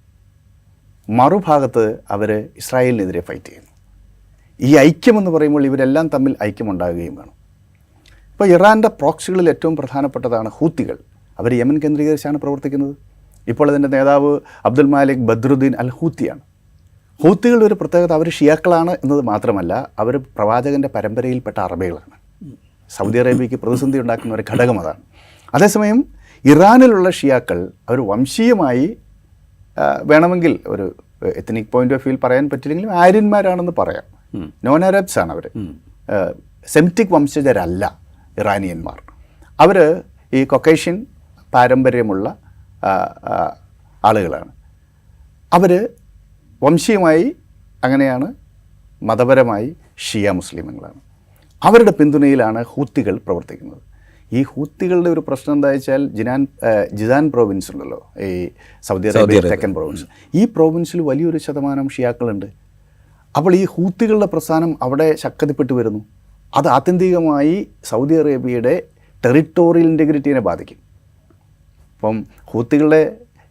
മറുഭാഗത്ത് അവർ ഇസ്രായേലിനെതിരെ ഫൈറ്റ് ചെയ്യുന്നു. ഈ ഐക്യമെന്ന് പറയുമ്പോൾ ഇവരെല്ലാം തമ്മിൽ ഐക്യമുണ്ടാകുകയും വേണം. ഇപ്പോൾ ഇറാൻ്റെ പ്രോക്സികളിൽ ഏറ്റവും പ്രധാനപ്പെട്ടതാണ് ഹൂത്തികൾ. അവർ യമൻ കേന്ദ്രീകരിച്ചാണ് പ്രവർത്തിക്കുന്നത്. ഇപ്പോൾ അതിൻ്റെ നേതാവ് അബ്ദുൽ മാലിക് ബദ്രുദ്ദീൻ അൽ ഹൂത്തിയാണ്. ഹൂത്തികളുടെ ഒരു പ്രത്യേകത, അവർ ഷിയാക്കളാണ് എന്നത് മാത്രമല്ല, അവർ പ്രവാചകൻ്റെ പരമ്പരയിൽപ്പെട്ട അറബികളാണ്. സൗദി അറേബ്യയ്ക്ക് പ്രതിസന്ധി ഉണ്ടാക്കുന്ന ഒരു ഘടകം അതാണ്. അതേസമയം ഇറാനിലുള്ള ഷിയാക്കൾ അവർ വംശീയമായി വേണമെങ്കിൽ ഒരു എത്നിക് പോയിന്റ് ഓഫ് വ്യൂവിൽ പറയാൻ പറ്റില്ലെങ്കിലും ആര്യന്മാരാണെന്ന് പറയാം. നോൺ അറബ്സ് ആണ് അവർ, സെമിറ്റിക് വംശജരല്ല ഇറാനിയന്മാർ. അവർ ഈ കൊക്കേഷ്യൻ പാരമ്പര്യമുള്ള ആളുകളാണ്. അവർ വംശീയമായി അങ്ങനെയാണ്, മതപരമായി ഷിയ മുസ്ലിമുകളാണ്. അവരുടെ പിന്തുണയിലാണ് ഹൂത്തികൾ പ്രവർത്തിക്കുന്നത്. ഈ ഹൂത്തികളുടെ ഒരു പ്രശ്നം എന്താ വെച്ചാൽ, ജിസാൻ പ്രോവിൻസ് ഉണ്ടല്ലോ, ഈ സൗദി അറേബ്യ തെക്കൻ പ്രോവിൻസ്, ഈ പ്രോവിൻസിൽ വലിയൊരു ശതമാനം ഷിയാക്കളുണ്ട്. അപ്പോൾ ഈ ഹൂത്തികളുടെ പ്രസ്ഥാനം അവിടെ ശക്തിപ്പെട്ടു വരുന്നു. അത് ആത്യന്തികമായി സൗദി അറേബ്യയുടെ ടെറിട്ടോറിയൽ ഇൻറ്റഗ്രിറ്റിയെ ബാധിക്കും. അപ്പം ഹൂത്തികളുടെ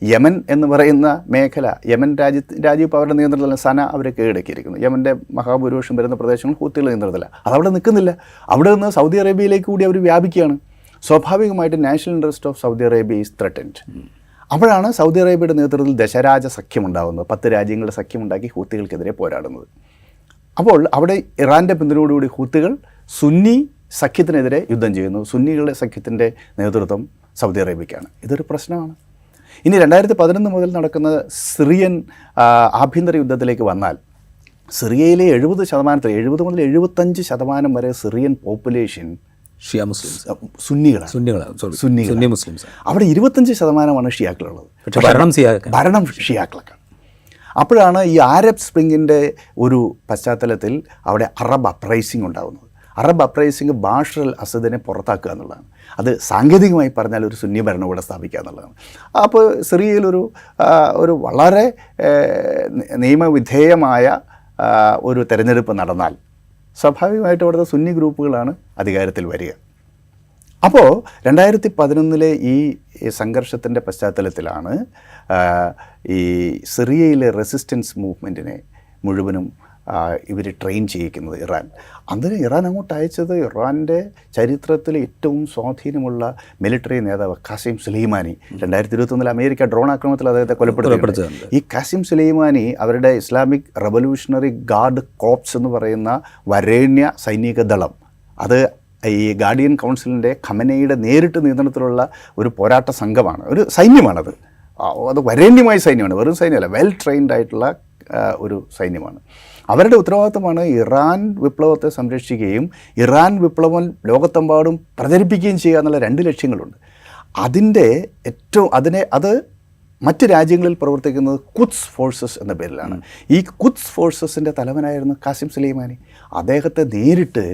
യമൻ എന്ന് പറയുന്ന മേഖല, യമൻ രാജ്യം ഇപ്പോൾ അവരുടെ നിയന്ത്രണത്തിലാണ്. സന അവരെ കീഴടക്കിയിരിക്കുന്നു. യമൻ്റെ മഹാഭൂരിപക്ഷം വരുന്ന പ്രദേശങ്ങൾ ഹൂത്തികളുടെ നിയന്ത്രണത്തിലാണ്. അതവിടെ നിൽക്കുന്നില്ല. അവിടെ നിന്ന് സൗദി അറേബ്യയിലേക്ക് കൂടി അവർ വ്യാപിക്കുകയാണ്. സ്വാഭാവികമായിട്ട് national interest of Saudi Arabia is threatened. അപ്പോഴാണ് സൗദി അറേബ്യയുടെ നേതൃത്വത്തിൽ ദശരാജ സഖ്യമുണ്ടാകുന്നത്. 10 രാജ്യങ്ങളുടെ സഖ്യമുണ്ടാക്കി ഹൂത്തികൾക്കെതിരെ പോരാടുന്നത്. അപ്പോൾ അവിടെ ഇറാൻ്റെ പിന്തുണയോടുകൂടി ഹൂത്തികൾ സുന്നി സഖ്യത്തിനെതിരെ യുദ്ധം ചെയ്യുന്നു. സുന്നികളുടെ സഖ്യത്തിൻ്റെ നേതൃത്വം സൗദി അറേബ്യക്കാണ്. ഇതൊരു പ്രശ്നമാണ്. ഇനി 2011 മുതൽ നടക്കുന്ന സിറിയൻ ആഭ്യന്തര യുദ്ധത്തിലേക്ക് വന്നാൽ, സിറിയയിലെ 70% മുതൽ 75% വരെ സിറിയൻ പോപ്പുലേഷൻ ഷിയ മുസ്ലിംസ്, സുന്നി മുസ്ലിംസ്. അവിടെ 25% ഷിയാക്കളുള്ളത്. ഭരണം ഷിയാക്കളൊക്കെ. അപ്പോഴാണ് ഈ ആരബ് സ്പ്രിങ്ങിൻ്റെ ഒരു പശ്ചാത്തലത്തിൽ അവിടെ അറബ് അപ്രൈസിംഗ് ഉണ്ടാകുന്നത്. അറബ് അപ്രൈസിംഗ് ബാഷർ അൽ അസദിനെ പുറത്താക്കുക എന്നുള്ളതാണ്. അത് സാങ്കേതികമായി പറഞ്ഞാൽ ഒരു സുന്നി ഭരണകൂടം സ്ഥാപിക്കുക എന്നുള്ളതാണ്. അപ്പോൾ സിറിയയിലൊരു വളരെ നിയമവിധേയമായ ഒരു തെരഞ്ഞെടുപ്പ് നടന്നാൽ സ്വാഭാവികമായിട്ടും അവിടുത്തെ സുന്നി ഗ്രൂപ്പുകളാണ് അധികാരത്തിൽ വരിക. അപ്പോൾ 2011 ഈ സംഘർഷത്തിൻ്റെ പശ്ചാത്തലത്തിലാണ് ഈ സിറിയയിലെ റെസിസ്റ്റൻസ് മൂവ്മെൻറ്റിനെ മുഴുവനും ഇവർ ട്രെയിൻ ചെയ്യിക്കുന്നത് ഇറാൻ. അന്നേരം ഇറാൻ അങ്ങോട്ട് അയച്ചത് ഇറാൻ്റെ ചരിത്രത്തിലെ ഏറ്റവും സ്വാധീനമുള്ള മിലിറ്ററി നേതാവ് ഖാസിം സുലൈമാനി. 2021 അമേരിക്ക ഡ്രോൺ ആക്രമണത്തിൽ അദ്ദേഹത്തെ കൊലപ്പെടുത്തി. ഈ ഖാസിം സുലൈമാനി അവരുടെ ഇസ്ലാമിക് റവല്യൂഷണറി ഗാർഡ് കോർപ്സ് എന്ന് പറയുന്ന വരേണ്യ സൈനിക ദളം, അത് ഈ ഗാർഡിയൻ കൗൺസിലിൻ്റെ ഖമനയുടെ നേരിട്ട് നിയന്ത്രണത്തിലുള്ള ഒരു പോരാട്ട സംഘമാണ്, ഒരു സൈന്യമാണത്. അത് വരേണ്യമായ സൈന്യമാണ്, വെറും സൈന്യമല്ല, വെൽ ട്രെയിൻഡ് ആയിട്ടുള്ള ഒരു സൈന്യമാണ്. അവരുടെ ഉത്തരവാദിത്തമാണ് ഇറാൻ വിപ്ലവത്തെ സംരക്ഷിക്കുകയും ഇറാൻ വിപ്ലവം ലോകത്തെമ്പാടും പ്രചരിപ്പിക്കുകയും ചെയ്യുക എന്നുള്ള 2 ലക്ഷ്യങ്ങളുണ്ട്. അത് മറ്റ് രാജ്യങ്ങളിൽ പ്രവർത്തിക്കുന്നത് ഖുദ്സ് ഫോഴ്സസ് എന്ന പേരിലാണ്. ഈ ഖുദ്സ് ഫോഴ്സസിൻ്റെ തലവനായിരുന്നു ഖാസിം സുലൈമാനി. അദ്ദേഹത്തെ നേരിട്ട്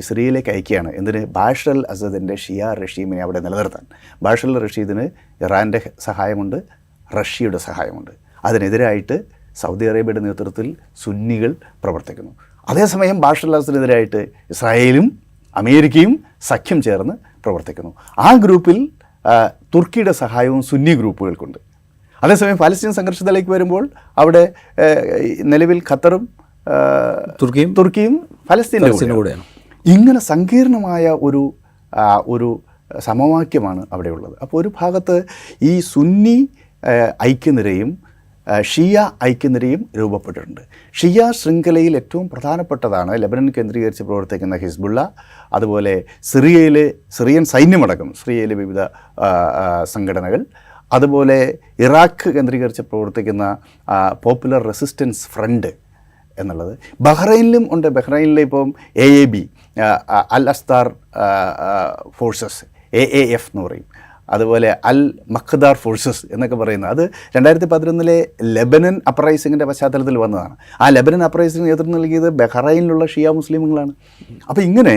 സിറിയയിലേക്ക് അയക്കുകയാണ്. എന്തിന്? ബാഷർ അൽ അസദിൻ്റെ ഷിയ റഷീമിനെ അവിടെ നിലനിർത്താൻ. ബാഷർ അൽ റഷീദിന് ഇറാൻ്റെ സഹായമുണ്ട്, റഷ്യയുടെ സഹായമുണ്ട്. അതിനെതിരായിട്ട് സൗദി അറേബ്യയുടെ നേതൃത്വത്തിൽ സുന്നികൾ പ്രവർത്തിക്കുന്നു. അതേസമയം ബാഷർ അൽ അസദിനെതിരായിട്ട് ഇസ്രായേലും അമേരിക്കയും സഖ്യം ചേർന്ന് പ്രവർത്തിക്കുന്നു. ആ ഗ്രൂപ്പിൽ തുർക്കിയുടെ സഹായവും സുന്നി ഗ്രൂപ്പുകൾക്കുണ്ട്. അതേസമയം ഫലസ്തീൻ സംഘർഷത്തിലേക്ക് വരുമ്പോൾ അവിടെ നിലവിൽ ഖത്തറും തുർക്കിയും ഫലസ്തീൻ്റെ കൂടെയാണ്. ഇങ്ങനെ സങ്കീർണമായ ഒരു സമവാക്യമാണ് അവിടെയുള്ളത്. അപ്പോൾ ഒരു ഭാഗത്ത് ഈ സുന്നി ഐക്യനിരയും ഷിയ ഐക്യനിരയും രൂപപ്പെട്ടിട്ടുണ്ട്. ഷിയ ശൃംഖലയിൽ ഏറ്റവും പ്രധാനപ്പെട്ടതാണ് ലെബനൻ കേന്ദ്രീകരിച്ച് പ്രവർത്തിക്കുന്ന ഹിസ്ബുള്ള, അതുപോലെ സിറിയൻ സൈന്യമടക്കം സിറിയയിലെ വിവിധ സംഘടനകൾ, അതുപോലെ ഇറാഖ് കേന്ദ്രീകരിച്ച് പ്രവർത്തിക്കുന്ന പോപ്പുലർ റെസിസ്റ്റൻസ് ഫ്രണ്ട് എന്നുള്ളത്. ബഹ്റൈനിലും ഉണ്ട്. ബഹ്റൈനിലെ ഇപ്പം AAB അൽ അസ്താർ ഫോഴ്സസ്, AAF എന്ന് പറയും. അതുപോലെ അൽ മഖ്ദാർ ഫോഴ്സസ് എന്നൊക്കെ പറയുന്നത് അത് 2011 ലെബനൻ അപ്രൈസിങ്ങിൻ്റെ പശ്ചാത്തലത്തിൽ വന്നതാണ്. ആ ലെബനൻ അപ്രൈസിംഗ് നേതൃത്വം നൽകിയത് ബഹ്റൈനിലുള്ള ഷിയ മുസ്ലിമുകളാണ്. അപ്പോൾ ഇങ്ങനെ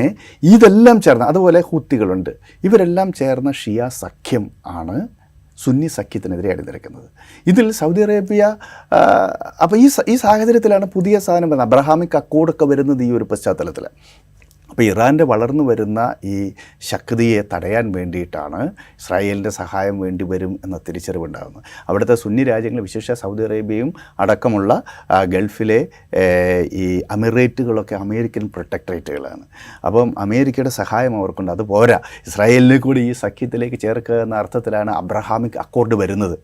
ഇതെല്ലാം ചേർന്ന്, അതുപോലെ ഹൂത്തികളുണ്ട്, ഇവരെല്ലാം ചേർന്ന ഷിയ സഖ്യം ആണ് സുന്നി സഖ്യത്തിനെതിരെ അണിനിരക്കുന്നത്. ഇതിൽ സൗദി അറേബ്യ അപ്പോൾ ഈ സാഹചര്യത്തിലാണ് പുതിയ സാധനം വരുന്നത്. അബ്രഹാമിക് അക്കോർഡൊക്കെ വരുന്നത് ഈ ഒരു പശ്ചാത്തലത്തിൽ. അപ്പോൾ ഇറാൻ്റെ വളർന്നു വരുന്ന ഈ ശക്തിയെ തടയാൻ വേണ്ടിയിട്ടാണ് ഇസ്രായേലിൻ്റെ സഹായം വേണ്ടി വരും എന്ന തിരിച്ചറിവുണ്ടാകുന്നത്. അവിടുത്തെ സുന്നി രാജ്യങ്ങൾ, വിശേഷിച്ച സൗദി അറേബ്യയും അടക്കമുള്ള ഗൾഫിലെ ഈ അമിറേറ്റുകളൊക്കെ അമേരിക്കൻ പ്രൊട്ടക്ടറേറ്റുകളാണ്. അപ്പം അമേരിക്കയുടെ സഹായം അവർക്കുണ്ട്. അത് പോരാ, ഇസ്രായേലിനെ കൂടി ഈ സഖ്യത്തിലേക്ക് ചേർക്കുക എന്ന അർത്ഥത്തിലാണ് അബ്രഹാമിക് അക്കോർഡ് വരുന്നത്.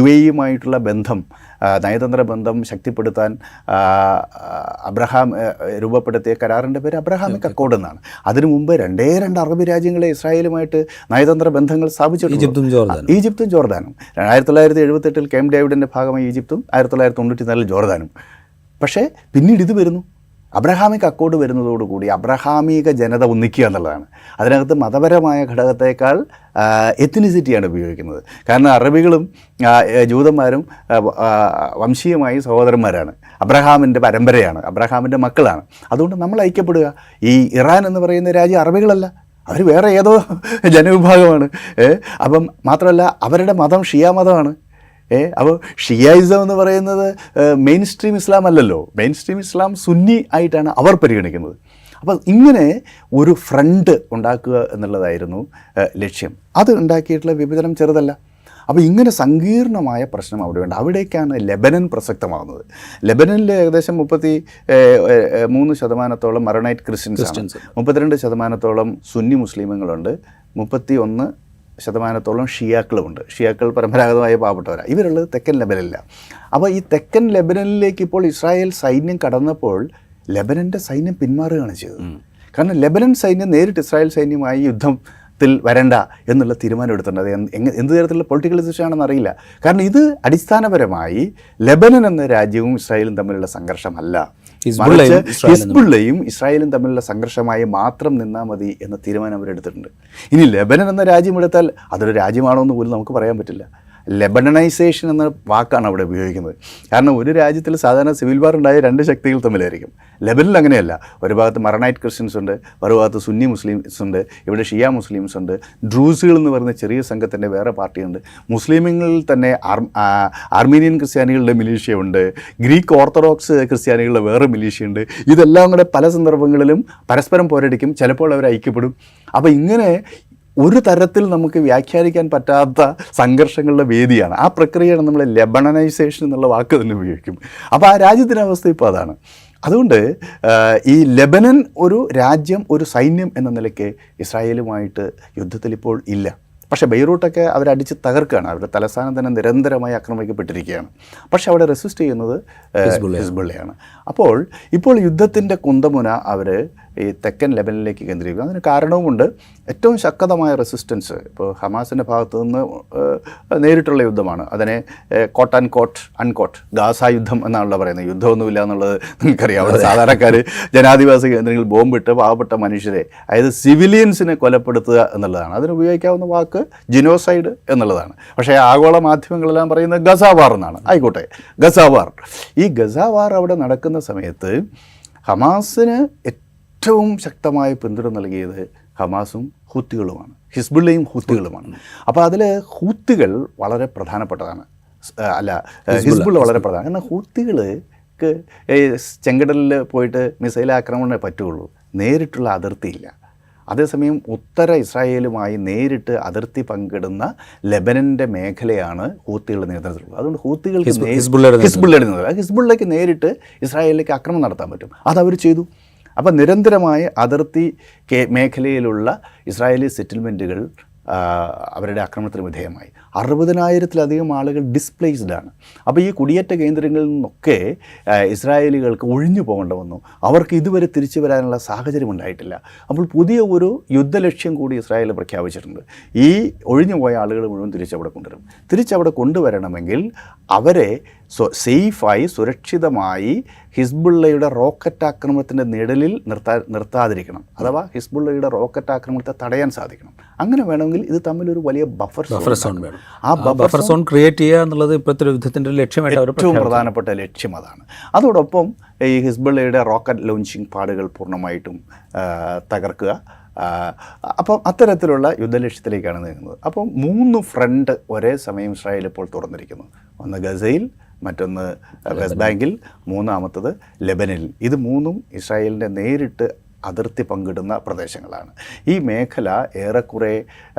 UAE-യുമായിട്ടുള്ള ബന്ധം, നയതന്ത്ര ബന്ധം ശക്തിപ്പെടുത്താൻ അബ്രഹാം രൂപപ്പെടുത്തിയ കരാറിൻ്റെ പേര് അബ്രഹാമിക് അക്കോർഡ് എന്നാണ്. അതിനു മുമ്പ് 2 അറബ് രാജ്യങ്ങളെ ഇസ്രായേലുമായിട്ട് നയതന്ത്ര ബന്ധങ്ങൾ സ്ഥാപിച്ചിട്ടുണ്ട്, ഈജിപ്തും ജോർദാനും. 1978 ക്യാമ്പ് ഡേവിഡിൻ്റെ ഭാഗമായി ഈജിപ്തും 1994 ജോർദാനും. പക്ഷേ പിന്നീട് ഇത് വരുന്നു. അബ്രഹാമിക് അക്കോർഡ് വരുന്നതോടുകൂടി അബ്രഹാമിക ജനത ഒന്നിക്കുക എന്നുള്ളതാണ്. അതിനകത്ത് മതപരമായ ഘടകത്തേക്കാൾ എത്നിസിറ്റിയാണ് ഉപയോഗിക്കുന്നത്. കാരണം അറബികളും ജൂതന്മാരും വംശീയമായി സഹോദരന്മാരാണ്, അബ്രഹാമിൻ്റെ പരമ്പരയാണ്, അബ്രഹാമിൻ്റെ മക്കളാണ്. അതുകൊണ്ട് നമ്മൾ ഐക്യപ്പെടുക. ഈ ഇറാൻ എന്ന് പറയുന്ന രാജ്യം അറബികളല്ല, അവർ വേറെ ഏതോ ജനവിഭാഗമാണ്. അപ്പം മാത്രമല്ല അവരുടെ മതം ഷിയ മതമാണ്. അപ്പോൾ ഷിയായിസം എന്ന് പറയുന്നത് മെയിൻ സ്ട്രീം ഇസ്ലാം അല്ലല്ലോ. മെയിൻ സ്ട്രീം ഇസ്ലാം സുന്നി ആയിട്ടാണ് അവർ പരിഗണിക്കുന്നത്. അപ്പോൾ ഇങ്ങനെ ഒരു ഫ്രണ്ട് ഉണ്ടാക്കുക എന്നുള്ളതായിരുന്നു ലക്ഷ്യം. അത് ഉണ്ടാക്കിയിട്ടുള്ള വിഭജനം ചെറുതല്ല. അപ്പോൾ ഇങ്ങനെ സങ്കീർണമായ പ്രശ്നം അവിടെയുണ്ട്. അവിടേക്കാണ് ലെബനൻ പ്രസക്തമാകുന്നത്. ലെബനനിൽ ഏകദേശം 33% മറോണൈറ്റ് ക്രിസ്ത്യൻസാണ്, 32% സുന്നി മുസ്ലിമുകളുണ്ട്, 31% ഷിയാക്കളുമുണ്ട്. ഷിയാക്കൾ പരമ്പരാഗതമായ പാവപ്പെട്ടവരാണ്. ഇവരുള്ളത് തെക്കൻ ലെബനനിലാണ്. അപ്പോൾ ഈ തെക്കൻ ലെബനനിലേക്ക് ഇപ്പോൾ ഇസ്രായേൽ സൈന്യം കടന്നപ്പോൾ ലെബനൻ്റെ സൈന്യം പിന്മാറുകയാണ് ചെയ്തത്. കാരണം ലെബനൻ സൈന്യം നേരിട്ട് ഇസ്രായേൽ സൈന്യമായി യുദ്ധത്തിൽ വരണ്ട എന്നുള്ള തീരുമാനം എടുത്തിട്ടുണ്ട്. അത് എന്ത് തരത്തിലുള്ള പൊളിറ്റിക്കൽ ഡിസിഷൻ ആണെന്ന് അറിയില്ല. കാരണം ഇത് അടിസ്ഥാനപരമായി ലെബനൻ എന്ന രാജ്യവും ഇസ്രായേലും തമ്മിലുള്ള സംഘർഷമല്ല, ഹിസ്ബുള്ളയും ഇസ്രായേലും തമ്മിലുള്ള സംഘർഷമായി മാത്രം നിന്നാൽ മതി എന്ന തീരുമാനം അവരെടുത്തിട്ടുണ്ട്. ഇനി ലെബനൻ എന്ന രാജ്യം എടുത്താൽ അതൊരു രാജ്യമാണോ എന്ന് പോലും നമുക്ക് പറയാൻ പറ്റില്ല. ലെബനനൈസേഷൻ എന്ന വാക്കാണ് അവിടെ ഉപയോഗിക്കുന്നത്. കാരണം ഒരു രാജ്യത്തിൽ സാധാരണ സിവിൽ വാർ ഉണ്ടായ 2 ശക്തികൾ തമ്മിലായിരിക്കും. ലെബനിൽ അങ്ങനെയല്ല. ഒരു ഭാഗത്ത് മറണൈറ്റ് ക്രിസ്ത്യൻസ് ഉണ്ട്, ഒരു ഭാഗത്ത് സുന്നി മുസ്ലിംസ് ഉണ്ട്, ഇവിടെ ഷിയ മുസ്ലിംസ് ഉണ്ട്, ഡ്രൂസുകൾ എന്ന് പറയുന്ന ചെറിയ സംഘത്തിൻ്റെ വേറെ പാർട്ടിയുണ്ട്, മുസ്ലിമുകളിൽ തന്നെ ആർമീനിയൻ ക്രിസ്ത്യാനികളുടെ മിലീഷ്യയുണ്ട്, ഗ്രീക്ക് ഓർത്തഡോക്സ് ക്രിസ്ത്യാനികളുടെ വേറെ മിലീഷ്യയുണ്ട്. ഇതെല്ലാം കൂടെ പല സന്ദർഭങ്ങളിലും പരസ്പരം പോരടിക്കും, ചിലപ്പോൾ അവർ ഐക്യപ്പെടും. അപ്പോൾ ഇങ്ങനെ ഒരു തരത്തിൽ നമുക്ക് വ്യാഖ്യാനിക്കാൻ പറ്റാത്ത സംഘർഷങ്ങളുടെ വേദിയാണ്. ആ പ്രക്രിയയാണ് നമ്മൾ ലെബനനൈസേഷൻ എന്നുള്ള വാക്ക് തന്നെ ഉപയോഗിക്കും. അപ്പോൾ ആ രാജ്യത്തിൻ്റെ അവസ്ഥ ഇപ്പോൾ അതാണ്. അതുകൊണ്ട് ഈ ലെബനൻ ഒരു രാജ്യം, ഒരു സൈന്യം എന്ന നിലയ്ക്ക് ഇസ്രായേലുമായിട്ട് യുദ്ധത്തിൽ ഇപ്പോൾ ഇല്ല. പക്ഷേ ബെയ്റൂട്ടൊക്കെ അവരടിച്ച് തകർക്കുകയാണ്. അവരുടെ തലസ്ഥാനം തന്നെ നിരന്തരമായി ആക്രമിക്കപ്പെട്ടിരിക്കുകയാണ്. പക്ഷേ അവിടെ റെസിസ്റ്റ് ചെയ്യുന്നത് ഹിസ്ബുള്ളയാണ്. അപ്പോൾ ഇപ്പോൾ യുദ്ധത്തിൻ്റെ കുന്തമുന അവർ ഈ തെക്കൻ ലെബനനിലേക്ക് കേന്ദ്രീകരിക്കും. അതിന് കാരണവുമുണ്ട്. ഏറ്റവും ശക്തമായ റെസിസ്റ്റൻസ് ഇപ്പോൾ ഹമാസിൻ്റെ ഭാഗത്തു നിന്ന് നേരിട്ടുള്ള യുദ്ധമാണ്. അതിനെ കോട്ട് ആൻഡ് കോട്ട് അൺകോട്ട് ഗാസ യുദ്ധം എന്നാണല്ലോ പറയുന്നത്. യുദ്ധമൊന്നുമില്ല എന്നുള്ളത് നിങ്ങൾക്കറിയാം. അവിടെ സാധാരണക്കാർ ജനാധിപത്യ കേന്ദ്രങ്ങളിൽ ബോംബിട്ട് പാവപ്പെട്ട മനുഷ്യരെ, അതായത് സിവിലിയൻസിനെ കൊലപ്പെടുത്തുക എന്നുള്ളതാണ്. അതിന് ഉപയോഗിക്കാവുന്ന വാക്ക് ജിനോസൈഡ് എന്നുള്ളതാണ്. പക്ഷേ ആഗോള മാധ്യമങ്ങളെല്ലാം പറയുന്നത് ഗസാവാർ എന്നാണ്. ആയിക്കോട്ടെ, ഗസാവാർ. ഈ ഗസാവാർ അവിടെ നടക്കുന്ന സമയത്ത് ഹമാസിന് ഏറ്റവും ശക്തമായ പിന്തുണ നൽകിയത് ഹമാസും ഹൂത്തികളുമാണ്, ഹിസ്ബുള്ളയും ഹൂത്തികളുമാണ്. അപ്പോൾ അതിൽ ഹൂത്തികൾ വളരെ പ്രധാനപ്പെട്ടതാണ്. ഹിസ്ബുള്ള വളരെ പ്രധാനം. കാരണം ഹൂത്തികൾക്ക് ചെങ്കടലിൽ പോയിട്ട് മിസൈൽ ആക്രമണമേ പറ്റുള്ളൂ, നേരിട്ടുള്ള അതിർത്തിയില്ല. അതേസമയം ഉത്തര ഇസ്രായേലുമായി നേരിട്ട് അതിർത്തി പങ്കിടുന്ന ലെബനൻ്റെ മേഖലയാണ് ഹൂത്തികളുടെ നേതൃത്വത്തിലുള്ളത്. അതുകൊണ്ട് ഹൂത്തികൾക്ക് ഹിസ്ബുള്ളയ്ക്ക് നേരിട്ട് ഇസ്രായേലിലേക്ക് ആക്രമണം നടത്താൻ പറ്റും. അതവർ ചെയ്തു. അപ്പം നിരന്തരമായ അതിർത്തി മേഖലയിലുള്ള ഇസ്രായേലി സെറ്റിൽമെൻറ്റുകൾ അവരുടെ ആക്രമണത്തിന് വിധേയമായി. 60,000-ലധികം ആളുകൾ ഡിസ്പ്ലേസ്ഡ് ആണ്. അപ്പോൾ ഈ കുടിയേറ്റ കേന്ദ്രങ്ങളിൽ നിന്നൊക്കെ ഇസ്രായേലികൾക്ക് ഒഴിഞ്ഞു പോകേണ്ട വന്നു. അവർക്ക് ഇതുവരെ തിരിച്ചു വരാനുള്ള സാഹചര്യം ഉണ്ടായിട്ടില്ല. അപ്പോൾ പുതിയ ഒരു യുദ്ധലക്ഷ്യം കൂടി ഇസ്രായേൽ പ്രഖ്യാപിച്ചിട്ടുണ്ട്. ഈ ഒഴിഞ്ഞു പോയ ആളുകൾ മുഴുവൻ തിരിച്ചവിടെ കൊണ്ടുവരും. തിരിച്ചവിടെ കൊണ്ടുവരണമെങ്കിൽ അവരെ സേഫായി സുരക്ഷിതമായി ഹിസ്ബുള്ളയുടെ റോക്കറ്റ് ആക്രമണത്തിൻ്റെ നിഴലിൽ നിർത്താതിരിക്കണം. അഥവാ ഹിസ്ബുള്ളയുടെ റോക്കറ്റ് ആക്രമണത്തെ തടയാൻ സാധിക്കണം. അങ്ങനെ വേണമെങ്കിൽ ഇത് തമ്മിലൊരു വലിയ ബഫർ സോൺ വേണം. ആ ബഫർ സോൺ ക്രിയേറ്റ് ചെയ്യുക എന്നുള്ളത് ഇപ്പോഴത്തെ യുദ്ധത്തിൻ്റെ ലക്ഷ്യമായിട്ട് ഏറ്റവും പ്രധാനപ്പെട്ട ലക്ഷ്യം അതാണ്. അതോടൊപ്പം ഈ ഹിസ്ബുള്ളയുടെ റോക്കറ്റ് ലോഞ്ചിങ് പാടുകൾ പൂർണ്ണമായിട്ടും തകർക്കുക. അപ്പം അത്തരത്തിലുള്ള യുദ്ധലക്ഷ്യത്തിലേക്കാണ് നീങ്ങുന്നത്. അപ്പം 3 ഫ്രണ്ട് ഒരേ സമയം ഇസ്രായേൽ ഇപ്പോൾ തുറന്നിരിക്കുന്നു. ഒന്ന് ഗസയിൽ, മറ്റൊന്ന് വെസ്റ്റ് ബാങ്കിൽ, മൂന്നാമത്തത് ലെബനനിൽ. ഇത് 3ഉം ഇസ്രായേലിൻ്റെ നേരിട്ട് അതിർത്തി പങ്കിടുന്ന പ്രദേശങ്ങളാണ്. ഈ മേഖല ഏറെക്കുറെ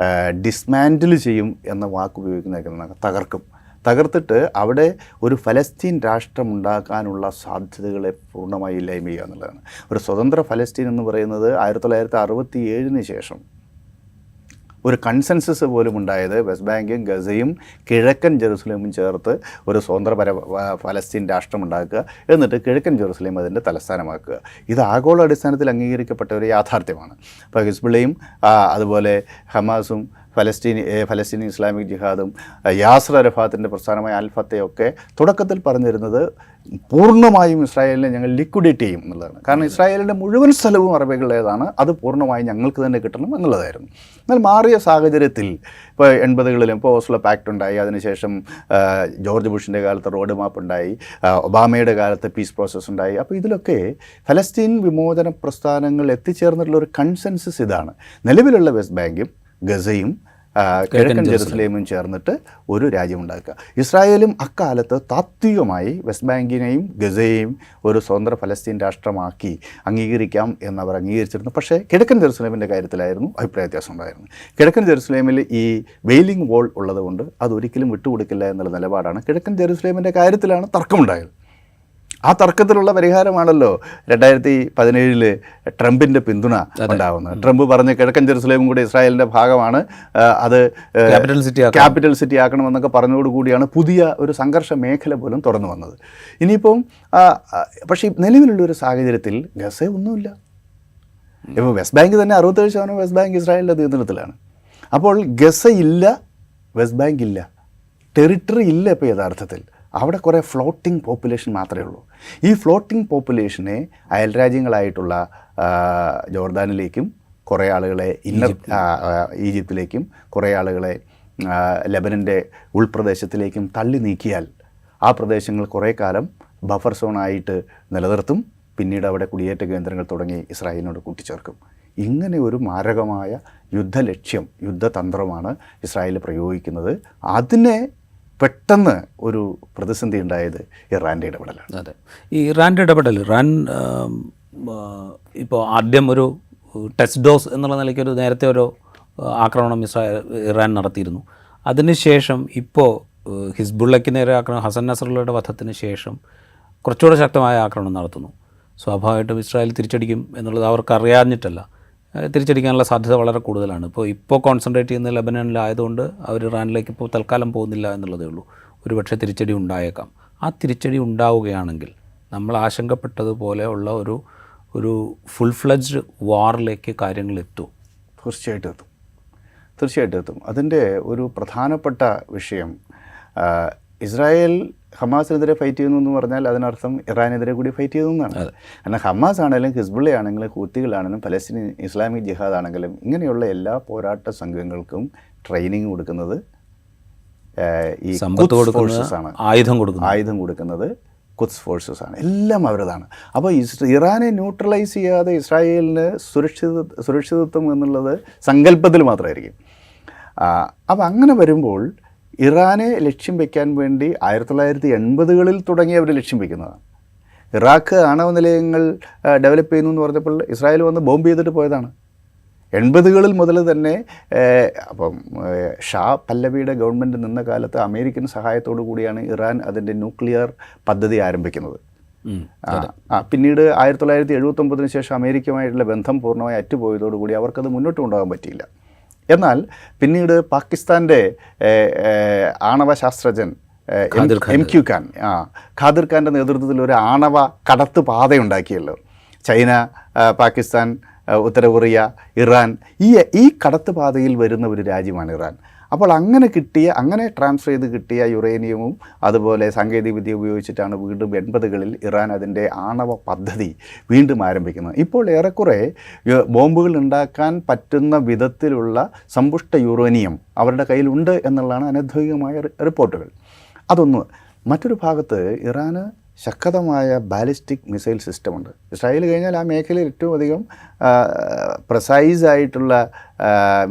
ഡിസ്മാൻഡിൽ ചെയ്യും എന്ന വാക്ക് ഉപയോഗിക്കുന്ന തകർത്തിട്ട് അവിടെ ഒരു ഫലസ്തീൻ രാഷ്ട്രമുണ്ടാക്കാനുള്ള സാധ്യതകളെ പൂർണ്ണമായി ഇല്ലായ്മ ചെയ്യുക എന്നുള്ളതാണ്. ഒരു സ്വതന്ത്ര ഫലസ്തീൻ എന്ന് പറയുന്നത് 1967 ശേഷം ഒരു കൺസെൻസസ് പോലും ഉണ്ടായത് വെസ്റ്റ് ബാങ്കും ഗസയും കിഴക്കൻ ജെറുസലേമും ചേർത്ത് ഒരു സ്വതന്ത്ര ഫലസ്തീൻ രാഷ്ട്രമുണ്ടാക്കുക, എന്നിട്ട് കിഴക്കൻ ജെറുസലേം അതിൻ്റെ തലസ്ഥാനമാക്കുക. ഇത് ആഗോള അടിസ്ഥാനത്തിൽ അംഗീകരിക്കപ്പെട്ട ഒരു യാഥാർത്ഥ്യമാണ്. ഇപ്പോൾ ഹിസ്ബുള്ളയും അതുപോലെ ഹമാസും ഫലസ്തീനി ഇസ്ലാമിക് ജിഹാദും യാസർ അരഫാത്തിൻ്റെ പ്രസ്ഥാനമായ അൽഫത്തയൊക്കെ തുടക്കത്തിൽ പറഞ്ഞിരുന്നത് പൂർണ്ണമായും ഇസ്രായേലിനെ ഞങ്ങൾ ലിക്വിഡേറ്റ് ചെയ്യും എന്നുള്ളതാണ്. കാരണം ഇസ്രായേലിൻ്റെ മുഴുവൻ സ്ഥലവും അറബികളുടേതാണ്, അത് പൂർണ്ണമായും ഞങ്ങൾക്ക് തന്നെ കിട്ടണം എന്നുള്ളതായിരുന്നു. എന്നാൽ മാറിയ സാഹചര്യത്തിൽ ഇപ്പോൾ 80കളിലും ഇപ്പോൾ ഓസ്ലോ പാക്ട് ഉണ്ടായി, അതിനുശേഷം ജോർജ് ബുഷിൻ്റെ കാലത്ത് റോഡ് മാപ്പ് ഉണ്ടായി, ഒബാമയുടെ കാലത്ത് പീസ് പ്രോസസ്സ് ഉണ്ടായി. അപ്പോൾ ഇതിലൊക്കെ ഫലസ്തീൻ വിമോചന പ്രസ്ഥാനങ്ങൾ എത്തിച്ചേർന്നിട്ടുള്ള ഒരു കൺസെൻസസ് ഇതാണ്. നിലവിലുള്ള വെസ്റ്റ് ബാങ്കും ഗസയും കിഴക്കൻ ജെറുസലേമും ചേർന്നിട്ട് ഒരു രാജ്യമുണ്ടാക്കുക. ഇസ്രായേലും അക്കാലത്ത് താത്വികമായി വെസ്റ്റ് ബാങ്കിനെയും ഗസയെയും ഒരു സ്വതന്ത്ര ഫലസ്തീൻ രാഷ്ട്രമാക്കി അംഗീകരിക്കാം എന്നവർ അംഗീകരിച്ചിരുന്നു. പക്ഷേ കിഴക്കൻ ജെറുസലേമിൻ്റെ കാര്യത്തിലായിരുന്നു അഭിപ്രായ വ്യത്യാസം ഉണ്ടായിരുന്നു. കിഴക്കൻ ജെറുസലേമിൽ ഈ വെയിലിംഗ് വോൾ ഉള്ളതുകൊണ്ട് അതൊരിക്കലും വിട്ടുകൊടുക്കില്ല എന്നുള്ള നിലപാടാണ്. കിഴക്കൻ ജെറുസലേമിൻ്റെ കാര്യത്തിലാണ് തർക്കമുണ്ടായത്. ആ തർക്കത്തിലുള്ള പരിഹാരമാണല്ലോ 2017 ട്രംപിൻ്റെ പിന്തുണ ഉണ്ടാകുന്നത്. ട്രംപ് പറഞ്ഞ് കിഴക്കൻ ജെറുസലേമും കൂടി ഇസ്രായേലിൻ്റെ ഭാഗമാണ്, അത് ക്യാപിറ്റൽ സിറ്റി ആക്കണമെന്നൊക്കെ പറഞ്ഞതോടുകൂടിയാണ് പുതിയ ഒരു സംഘർഷ മേഖല പോലും തുറന്നു വന്നത്. ഇനിയിപ്പം പക്ഷേ നിലവിലുള്ളൊരു സാഹചര്യത്തിൽ ഗസ ഒന്നുമില്ല. ഇപ്പോൾ വെസ്റ്റ് ബാങ്ക് തന്നെ 67% വെസ്റ്റ് ബാങ്ക് ഇസ്രായേലിൻ്റെ നിയന്ത്രണത്തിലാണ്. അപ്പോൾ ഗസ ഇല്ല, വെസ്റ്റ് ബാങ്ക് ഇല്ല, ടെറിട്ടറി ഇല്ല. ഇപ്പോൾ യഥാർത്ഥത്തിൽ അവിടെ കുറേ ഫ്ലോട്ടിംഗ് പോപ്പുലേഷൻ മാത്രമേ ഉള്ളൂ. ഈ ഫ്ലോട്ടിംഗ് പോപ്പുലേഷനെ അയൽരാജ്യങ്ങളായിട്ടുള്ള ജോർദാനിലേക്കും കുറേ ആളുകളെ ഈജിപ്തിലേക്കും കുറേ ആളുകളെ ലെബനൻ്റെ ഉൾപ്രദേശത്തിലേക്കും തള്ളി നീക്കിയാൽ ആ പ്രദേശങ്ങൾ കുറേ കാലം ബഫർ സോണായിട്ട് നിലനിർത്തും. പിന്നീട് അവിടെ കുടിയേറ്റ കേന്ദ്രങ്ങൾ തുടങ്ങി ഇസ്രായേലിനോട് കൂട്ടിച്ചേർക്കും. ഇങ്ങനെ ഒരു മാരകമായ യുദ്ധലക്ഷ്യം, യുദ്ധതന്ത്രമാണ് ഇസ്രായേൽ പ്രയോഗിക്കുന്നത്. അതിനെ പെട്ടെന്ന് ഒരു പ്രതിസന്ധി ഉണ്ടായത് ഇറാൻ്റെ ഇടപെടലാണ്. അതെ, ഈ ഇറാൻ്റെ ഇടപെടൽ, ഇറാൻ ഇപ്പോൾ ആദ്യം ഒരു ടെസ്റ്റ് ഡോസ് എന്നുള്ള നിലയ്ക്ക് നേരത്തെ ഒരു ആക്രമണം ഇറാൻ നടത്തിയിരുന്നു. അതിനുശേഷം ഇപ്പോൾ ഹിസ്ബുള്ളയ്ക്ക് നേരെ ആക്രമണം, ഹസൻ നസ്രള്ളയുടെ വധത്തിന് ശേഷം കുറച്ചുകൂടെ ശക്തമായ ആക്രമണം നടത്തുന്നു. സ്വാഭാവികമായിട്ടും ഇസ്രായേൽ തിരിച്ചടിക്കും എന്നുള്ളത് അവർക്ക് അറിയാഞ്ഞിട്ടല്ല, തിരിച്ചടിക്കാനുള്ള സാധ്യത വളരെ കൂടുതലാണ്. ഇപ്പോൾ കോൺസെൻട്രേറ്റ് ചെയ്യുന്ന ലെബനനിലായതുകൊണ്ട് അവർ ഇറാനിലേക്ക് ഇപ്പോൾ തൽക്കാലം പോകുന്നില്ല എന്നുള്ളതേ ഉള്ളൂ. ഒരുപക്ഷെ തിരിച്ചടി ഉണ്ടായേക്കാം. ആ തിരിച്ചടി ഉണ്ടാവുകയാണെങ്കിൽ നമ്മൾ ആശങ്കപ്പെട്ടതുപോലെ ഉള്ള ഒരു ഫുൾ ഫ്ലെഡ്ജ്ഡ് വാറിലേക്ക് കാര്യങ്ങൾ എത്തും? തീർച്ചയായിട്ടും എത്തും. അതിൻ്റെ ഒരു പ്രധാനപ്പെട്ട വിഷയം ഇസ്രായേൽ ഹമാസിനെതിരെ ഫൈറ്റ് ചെയ്യുന്നു എന്ന് പറഞ്ഞാൽ അതിനർത്ഥം ഇറാനെതിരെ കൂടി ഫൈറ്റ് ചെയ്യുന്നു എന്നാണ്. കാരണം ഹമാസ് ആണെങ്കിലും ഹിസ്ബുള്ള ആണെങ്കിലും ഹൂത്തികളാണെങ്കിലും പലസ്തീൻ ഇസ്ലാമിക് ജിഹാദ് ആണെങ്കിലും ഇങ്ങനെയുള്ള എല്ലാ പോരാട്ട സംഘങ്ങൾക്കും ട്രെയിനിങ് കൊടുക്കുന്നത് ഈ ഖുദ്സ് ഫോഴ്സസ് ആണ്. ആയുധം കൊടുക്കുന്നത് ഖുദ്സ് ഫോഴ്സസ് ആണ്. എല്ലാം അവരതാണ്. അപ്പോൾ ഇറാനെ ന്യൂട്രലൈസ് ചെയ്യാതെ ഇസ്രായേലിന് സുരക്ഷിതത്വം എന്നുള്ളത് സങ്കല്പത്തിൽ മാത്രമായിരിക്കും. അപ്പോൾ അങ്ങനെ വരുമ്പോൾ ഇറാനെ ലക്ഷ്യം വയ്ക്കാൻ വേണ്ടി 1980കളിൽ തുടങ്ങി അവർ ലക്ഷ്യം വയ്ക്കുന്നതാണ്. ഇറാഖ് ആണവ നിലയങ്ങൾ ഡെവലപ്പ് ചെയ്യുന്നു എന്ന് പറഞ്ഞപ്പോൾ ഇസ്രായേൽ വന്ന് ബോംബ് ചെയ്തിട്ട് പോയതാണ്. 80കളിൽ മുതൽ തന്നെ അപ്പം ഷാ പല്ലവിയുടെ ഗവൺമെൻറ് നിന്ന കാലത്ത് അമേരിക്കൻ സഹായത്തോടു കൂടിയാണ് ഇറാൻ അതിൻ്റെ ന്യൂക്ലിയർ പദ്ധതി ആരംഭിക്കുന്നത്. പിന്നീട് 1979 ശേഷം അമേരിക്കയുമായിട്ടുള്ള ബന്ധം പൂർണ്ണമായി അറ്റുപോയതോടുകൂടി അവർക്കത് മുന്നോട്ട് കൊണ്ടുപോകാൻ പറ്റിയില്ല. എന്നാൽ പിന്നീട് പാകിസ്ഥാൻ്റെ ആണവ ശാസ്ത്രജ്ഞൻ MQ ഖാൻ ഖാദിർ ഖാൻ്റെ നേതൃത്വത്തിൽ ഒരു ആണവ കടത്ത് പാതയുണ്ടാക്കിയല്ലോ. ചൈന, പാകിസ്ഥാൻ, ഉത്തര കൊറിയ, ഇറാൻ ഈ കടത്ത് പാതയിൽ വരുന്ന ഒരു രാജ്യമാണ് ഇറാൻ. അപ്പോൾ അങ്ങനെ ട്രാൻസ്ഫർ ചെയ്ത് കിട്ടിയ യുറേനിയവും അതുപോലെ സാങ്കേതികവിദ്യ ഉപയോഗിച്ചിട്ടാണ് വീണ്ടും 80കളിൽ ഇറാൻ അതിൻ്റെ ആണവ പദ്ധതി വീണ്ടും ആരംഭിക്കുന്നത്. ഇപ്പോൾ ഏറെക്കുറെ ബോംബുകൾ ഉണ്ടാക്കാൻ പറ്റുന്ന വിധത്തിലുള്ള സമ്പുഷ്ട യുറേനിയം അവരുടെ കയ്യിലുണ്ട് എന്നുള്ളതാണ് അനൗദ്യോഗികമായ റിപ്പോർട്ടുകൾ. അതൊന്ന്. മറ്റൊരു ഭാഗത്ത് ഇറാന് ശക്തമായ ബാലിസ്റ്റിക് മിസൈൽ സിസ്റ്റമുണ്ട്. ഇസ്രായേൽ കഴിഞ്ഞാൽ ആ മേഖലയിൽ ഏറ്റവും അധികം പ്രിസൈസായിട്ടുള്ള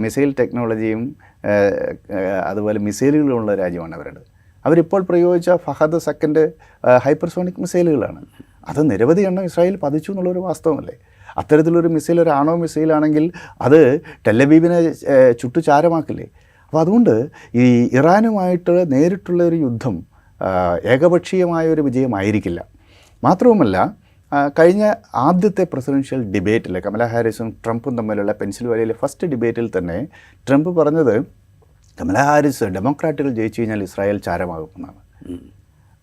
മിസൈൽ ടെക്നോളജിയും അതുപോലെ മിസൈലുകളുള്ള രാജ്യമാണ് അവരുടെ. അവരിപ്പോൾ പ്രയോഗിച്ച ഫഹദ് സെക്കൻഡ് ഹൈപ്പർസോണിക് മിസൈലുകളാണ്. അത് നിരവധി എണ്ണം ഇസ്രായേൽ പതിച്ചു എന്നുള്ളൊരു വാസ്തവമല്ലേ? അത്തരത്തിലൊരു മിസൈൽ, ഒരു ആണവ മിസൈലാണെങ്കിൽ അത് ടെല്ലവീവിനെ ചുട്ടുചാരമാക്കില്ലേ? അപ്പോൾ അതുകൊണ്ട് ഈ ഇറാനുമായിട്ട് നേരിട്ടുള്ള ഒരു യുദ്ധം ഏകപക്ഷീയമായ ഒരു വിജയമായിരിക്കില്ല. മാത്രവുമല്ല, കഴിഞ്ഞ ആദ്യത്തെ പ്രസിഡൻഷ്യൽ ഡിബേറ്റിൽ കമല ഹാരിസും ട്രംപും തമ്മിലുള്ള പെൻസിൽവാനിയയിലെ ഫസ്റ്റ് ഡിബേറ്റിൽ തന്നെ ട്രംപ് പറഞ്ഞത് കമല ഹാരിസ് ഡെമോക്രാറ്റുകൾ ജയിച്ചു കഴിഞ്ഞാൽ ഇസ്രായേൽ ചാരമാകുമെന്നാണ്.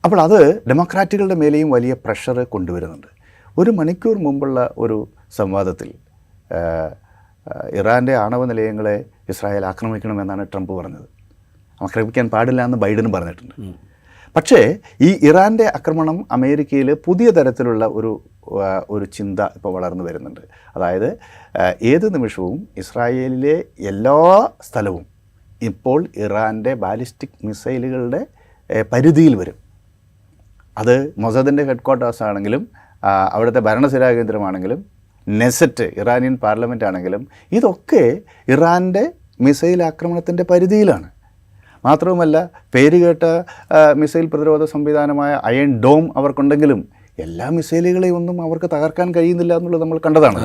അപ്പോൾ അത് ഡെമോക്രാറ്റുകളുടെ മേലെയും വലിയ പ്രഷർ കൊണ്ടുവരുന്നുണ്ട്. 1 മണിക്കൂർ മുമ്പുള്ള ഒരു സംവാദത്തിൽ ഇറാൻ്റെ ആണവ നിലയങ്ങളെ ഇസ്രായേൽ ആക്രമിക്കണമെന്നാണ് ട്രംപ് പറഞ്ഞത്. ആക്രമിക്കാൻ പാടില്ല എന്ന് ബൈഡനും പറഞ്ഞിട്ടുണ്ട്. പക്ഷേ ഈ ഇറാൻ്റെ ആക്രമണം അമേരിക്കയിൽ പുതിയ തരത്തിലുള്ള ഒരു ചിന്ത ഇപ്പോൾ വളർന്നു വരുന്നുണ്ട്. അതായത് ഏത് നിമിഷവും ഇസ്രായേലിലെ എല്ലാ സ്ഥലവും ഇപ്പോൾ ഇറാൻ്റെ ബാലിസ്റ്റിക് മിസൈലുകളുടെ പരിധിയിൽ വരും. അത് മൊസാദിൻ്റെ ഹെഡ്ക്വാർട്ടേഴ്സ് ആണെങ്കിലും അവിടുത്തെ ഭരണസിരാ കേന്ദ്രമാണെങ്കിലും നെസറ്റ് ഇറാനിയൻ പാർലമെൻ്റ് ആണെങ്കിലും ഇതൊക്കെ ഇറാൻ്റെ മിസൈൽ ആക്രമണത്തിൻ്റെ പരിധിയിലാണ്. മാത്രവുമല്ല, പേരുകേട്ട മിസൈൽ പ്രതിരോധ സംവിധാനമായ അയൺ ഡോം അവർക്കുണ്ടെങ്കിലും എല്ലാ മിസൈലുകളെയും ഒന്നും അവർക്ക് തകർക്കാൻ കഴിയുന്നില്ല എന്നുള്ളത് നമ്മൾ കണ്ടതാണ്.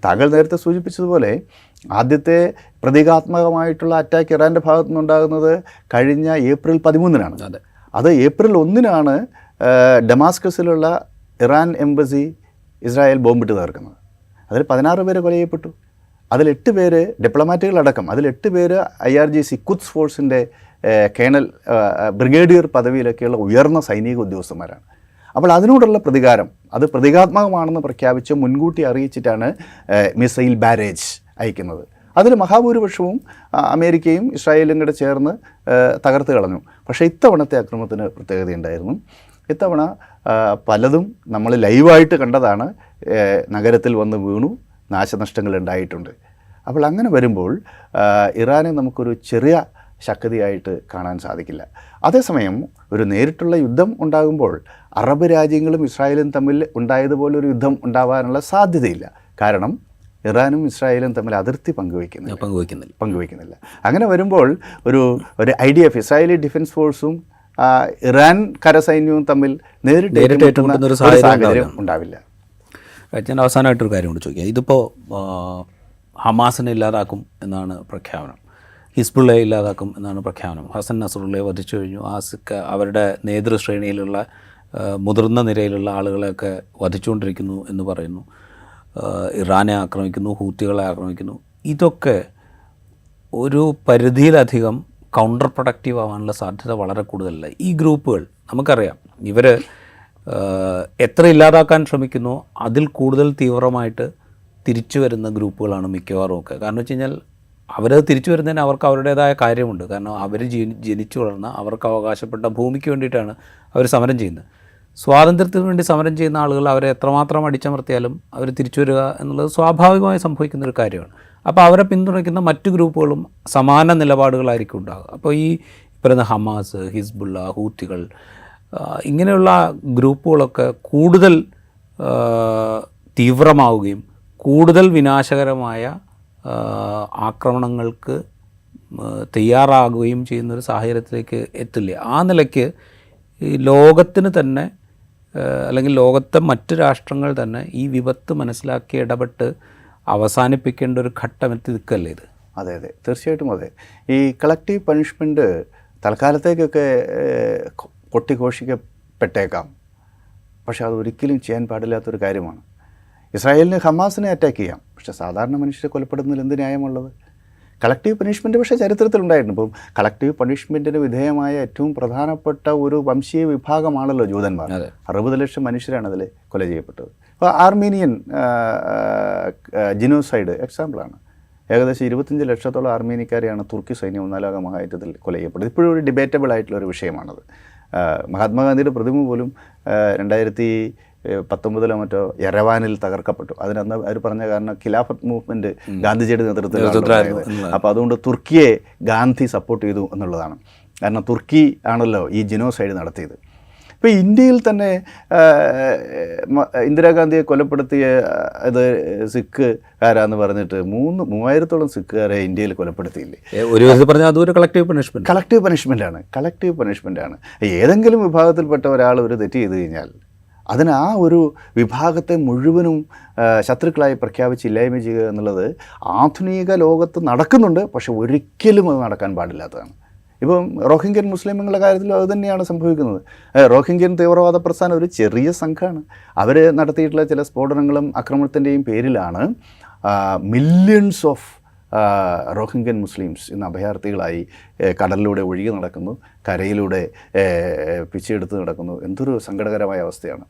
താങ്കൾ നേരത്തെ സൂചിപ്പിച്ചതുപോലെ ആദ്യത്തെ പ്രതീകാത്മകമായിട്ടുള്ള അറ്റാക്ക് ഇറാൻ്റെ ഭാഗത്തു നിന്നുണ്ടാകുന്നത് കഴിഞ്ഞ ഏപ്രിൽ 13-നാണ്. അത് ഏപ്രിൽ 1-നാണ് ഡമാസ്കസിലുള്ള ഇറാൻ എംബസി ഇസ്രായേൽ ബോംബിട്ട് തകർക്കുന്നത്. അതിൽ 16 പേര് കൊല ചെയ്യപ്പെട്ടു. അതിൽ 8 പേര് ഡിപ്ലോമാറ്റുകളടക്കം. അതിൽ 8 പേര് IRGC ഖുദ്സ് ഫോഴ്സിൻ്റെ കേണൽ, ബ്രിഗേഡിയർ പദവിയിലൊക്കെയുള്ള ഉയർന്ന സൈനിക ഉദ്യോഗസ്ഥന്മാരാണ്. അപ്പോൾ അതിനോടുള്ള പ്രതികാരം, അത് പ്രതീകാത്മകമാണെന്ന് പ്രഖ്യാപിച്ച് മുൻകൂട്ടി അറിയിച്ചിട്ടാണ് മിസൈൽ ബാരേജ് അയക്കുന്നത്. അതിൽ മഹാഭൂരിപക്ഷവും അമേരിക്കയും ഇസ്രായേലും കൂടെ ചേർന്ന് തകർത്ത് കളഞ്ഞു. പക്ഷേ ഇത്തവണത്തെ ആക്രമണത്തിന് പ്രത്യേകതയുണ്ടായിരുന്നു. ഇത്തവണ പലതും നമ്മൾ ലൈവായിട്ട് കണ്ടതാണ്. നഗരത്തിൽ വന്ന് വീണു, നാശനഷ്ടങ്ങൾ ഉണ്ടായിട്ടുണ്ട്. അപ്പോൾ അങ്ങനെ വരുമ്പോൾ ഇറാനെ നമുക്കൊരു ചെറിയ ശക്തിയായിട്ട് കാണാൻ സാധിക്കില്ല. അതേസമയം ഒരു നേരിട്ടുള്ള യുദ്ധം ഉണ്ടാകുമ്പോൾ അറബ് രാജ്യങ്ങളും ഇസ്രായേലും തമ്മിൽ ഉണ്ടായതുപോലൊരു യുദ്ധം ഉണ്ടാവാനുള്ള സാധ്യതയില്ല. കാരണം ഇറാനും ഇസ്രായേലും തമ്മിൽ അതിർത്തി പങ്കുവയ്ക്കുന്നില്ല. അങ്ങനെ വരുമ്പോൾ ഒരു IDF ഇസ്രായേലി ഡിഫൻസ് ഫോഴ്സും ഇറാൻ കരസൈന്യവും തമ്മിൽ നേരിട്ട് ഏറ്റുമുട്ടുന്ന ഒരു സാഹചര്യം ഉണ്ടാവില്ല. ഞാൻ അവസാനമായിട്ടൊരു കാര്യം കൊണ്ട് ചോദിക്കാം. ഇതിപ്പോൾ ഹമാസിനെ ഇല്ലാതാക്കും എന്നാണ് പ്രഖ്യാപനം, ഹിസ്ബുള്ളയെ ഇല്ലാതാക്കും എന്നാണ് പ്രഖ്യാപനം. ഹസൻ നസറുള്ളയെ വധിച്ചു കഴിഞ്ഞു. അവരുടെ നേതൃശ്രേണിയിലുള്ള മുതിർന്ന നിരയിലുള്ള ആളുകളെയൊക്കെ വധിച്ചുകൊണ്ടിരിക്കുന്നു എന്ന് പറയുന്നു. ഇറാനെ ആക്രമിക്കുന്നു, ഹൂത്തികളെ ആക്രമിക്കുന്നു. ഇതൊക്കെ ഒരു പരിധിയിലധികം കൗണ്ടർ പ്രൊഡക്റ്റീവ് ആവാനുള്ള സാധ്യത വളരെ കൂടുതലല്ല. ഈ ഗ്രൂപ്പുകൾ നമുക്കറിയാം, ഇവർ എത്ര ഇല്ലാതാക്കാൻ ശ്രമിക്കുന്നോ അതിൽ കൂടുതൽ തീവ്രമായിട്ട് തിരിച്ചു വരുന്ന ഗ്രൂപ്പുകളാണ് മിക്കവാറും ഒക്കെ. കാരണം വെച്ച് കഴിഞ്ഞാൽ അവരത് തിരിച്ചു വരുന്നതിന് അവർക്ക് അവരുടേതായ കാര്യമുണ്ട്. കാരണം അവർ ജനിച്ചു വളർന്ന അവർക്ക് അവകാശപ്പെട്ട ഭൂമിക്ക് വേണ്ടിയിട്ടാണ് അവർ സമരം ചെയ്യുന്നത്. സ്വാതന്ത്ര്യത്തിന് വേണ്ടി സമരം ചെയ്യുന്ന ആളുകൾ അവരെ എത്രമാത്രം അടിച്ചമർത്തിയാലും അവർ തിരിച്ചു വരിക എന്നുള്ളത് സ്വാഭാവികമായി സംഭവിക്കുന്നൊരു കാര്യമാണ്. അപ്പോൾ അവരെ പിന്തുണയ്ക്കുന്ന മറ്റു ഗ്രൂപ്പുകളും സമാന നിലപാടുകളായിരിക്കും ഉണ്ടാകുക. അപ്പോൾ ഈ പറയുന്ന ഹമാസ്, ഹിസ്ബുള്ള, ഹൂത്തികൾ ഇങ്ങനെയുള്ള ഗ്രൂപ്പുകളൊക്കെ കൂടുതൽ തീവ്രമാവുകയും കൂടുതൽ വിനാശകരമായ ആക്രമണങ്ങൾക്ക് തയ്യാറാകുകയും ചെയ്യുന്നൊരു സാഹചര്യത്തിലേക്ക് എത്തില്ല. ആ നിലയ്ക്ക് ഈ ലോകത്തിന് തന്നെ അല്ലെങ്കിൽ ലോകത്തെ മറ്റ് രാഷ്ട്രങ്ങൾ തന്നെ ഈ വിപത്ത് മനസ്സിലാക്കി ഇടപെട്ട് അവസാനിപ്പിക്കേണ്ട ഒരു ഘട്ടം എത്തി നിൽക്കല്ലേ ഇത്? അതെ അതെ, തീർച്ചയായിട്ടും അതെ. ഈ കളക്റ്റീവ് പണിഷ്മെൻറ്റ് തൽക്കാലത്തേക്കൊക്കെ കൊട്ടിഘോഷിക്കപ്പെട്ടേക്കാം, പക്ഷെ അതൊരിക്കലും ചെയ്യാൻ പാടില്ലാത്തൊരു കാര്യമാണ്. ഇസ്രായേലിന് ഹമാസിനെ അറ്റാക്ക് ചെയ്യാം, പക്ഷെ സാധാരണ മനുഷ്യരെ കൊലപ്പെടുന്നതിൽ എന്ത് ന്യായമുള്ളത്? കളക്റ്റീവ് പണിഷ്മെൻറ്റ് പക്ഷേ ചരിത്രത്തിലുണ്ടായിട്ടുണ്ട്. ഇപ്പം കളക്റ്റീവ് പണിഷ്മെൻറ്റിന് വിധേയമായ ഏറ്റവും പ്രധാനപ്പെട്ട ഒരു വംശീയ വിഭാഗമാണല്ലോ ജൂതന്മാർ. 60 ലക്ഷം മനുഷ്യരാണ് അതിൽ കൊല ചെയ്യപ്പെട്ടത്. അപ്പോൾ ആർമീനിയൻ ജിനോസൈഡ് എക്സാമ്പിളാണ്. ഏകദേശം 25 ലക്ഷത്തോളം ആർമീനിക്കാരെയാണ് തുർക്കി സൈന്യം 1-ാം ലോക മഹായുദ്ധത്തിൽ കൊല ചെയ്യപ്പെട്ടത്. ഇപ്പോഴും ഒരു ഡിബേറ്റബിൾ ആയിട്ടുള്ളൊരു വിഷയമാണത്. മഹാത്മാഗാന്ധിയുടെ പ്രതിമ പോലും 2019 മറ്റോ യരവാനിൽ തകർക്കപ്പെട്ടു. അതിനന്ന് അവർ പറഞ്ഞ കാരണം ഖിലാഫത്ത് മൂവ്മെൻറ്റ് ഗാന്ധിജിയുടെ നേതൃത്വത്തിലായിരുന്നു. അപ്പോൾ അതുകൊണ്ട് തുർക്കിയെ ഗാന്ധി സപ്പോർട്ട് ചെയ്തു എന്നുള്ളതാണ്. കാരണം തുർക്കി ആണല്ലോ ഈ ജിനോസൈഡ് നടത്തിയത്. ഇപ്പോൾ ഇന്ത്യയിൽ തന്നെ ഇന്ദിരാഗാന്ധിയെ കൊലപ്പെടുത്തിയ ഇത് സിഖുകാരാന്ന് പറഞ്ഞിട്ട് 3000-ഓളം സിഖുകാരെ ഇന്ത്യയിൽ കൊലപ്പെടുത്തിയില്ലേ? ഒരു വിധത്തിൽ പറഞ്ഞാൽ അതൊരു കളക്റ്റീവ് പണിഷ്മെൻറ്റാണ്. കളക്റ്റീവ് പണിഷ്മെൻറ്റാണ്. ഏതെങ്കിലും വിഭാഗത്തിൽപ്പെട്ട ഒരാൾ ഒരു തെറ്റ് ചെയ്ത് കഴിഞ്ഞാൽ അതിന് ആ ഒരു വിഭാഗത്തെ മുഴുവനും ശത്രുക്കളായി പ്രഖ്യാപിച്ച് ഇല്ലായ്മ ചെയ്യുക എന്നുള്ളത് ആധുനിക ലോകത്ത് നടക്കുന്നുണ്ട്, പക്ഷെ ഒരിക്കലും അത് നടക്കാൻ പാടില്ലാത്തതാണ്. ഇപ്പം റോഹിംഗ്യൻ മുസ്ലിമുകളുടെ കാര്യത്തിൽ അത് തന്നെയാണ് സംഭവിക്കുന്നത്. റോഹിംഗ്യൻ തീവ്രവാദ പ്രസ്ഥാനം ഒരു ചെറിയ സംഘമാണ്. അവർ നടത്തിയിട്ടുള്ള ചില സ്ഫോടനങ്ങളും ആക്രമണത്തിൻ്റെയും പേരിലാണ് മില്യൺസ് ഓഫ് റോഹിംഗ്യൻ മുസ്ലിംസ് ഇന്ന് അഭയാർത്ഥികളായി കടലിലൂടെ ഒഴുകി നടക്കുന്നു, കരയിലൂടെ പിച്ചെടുത്ത് നടക്കുന്നു. എന്തൊരു സങ്കടകരമായ അവസ്ഥയാണ്.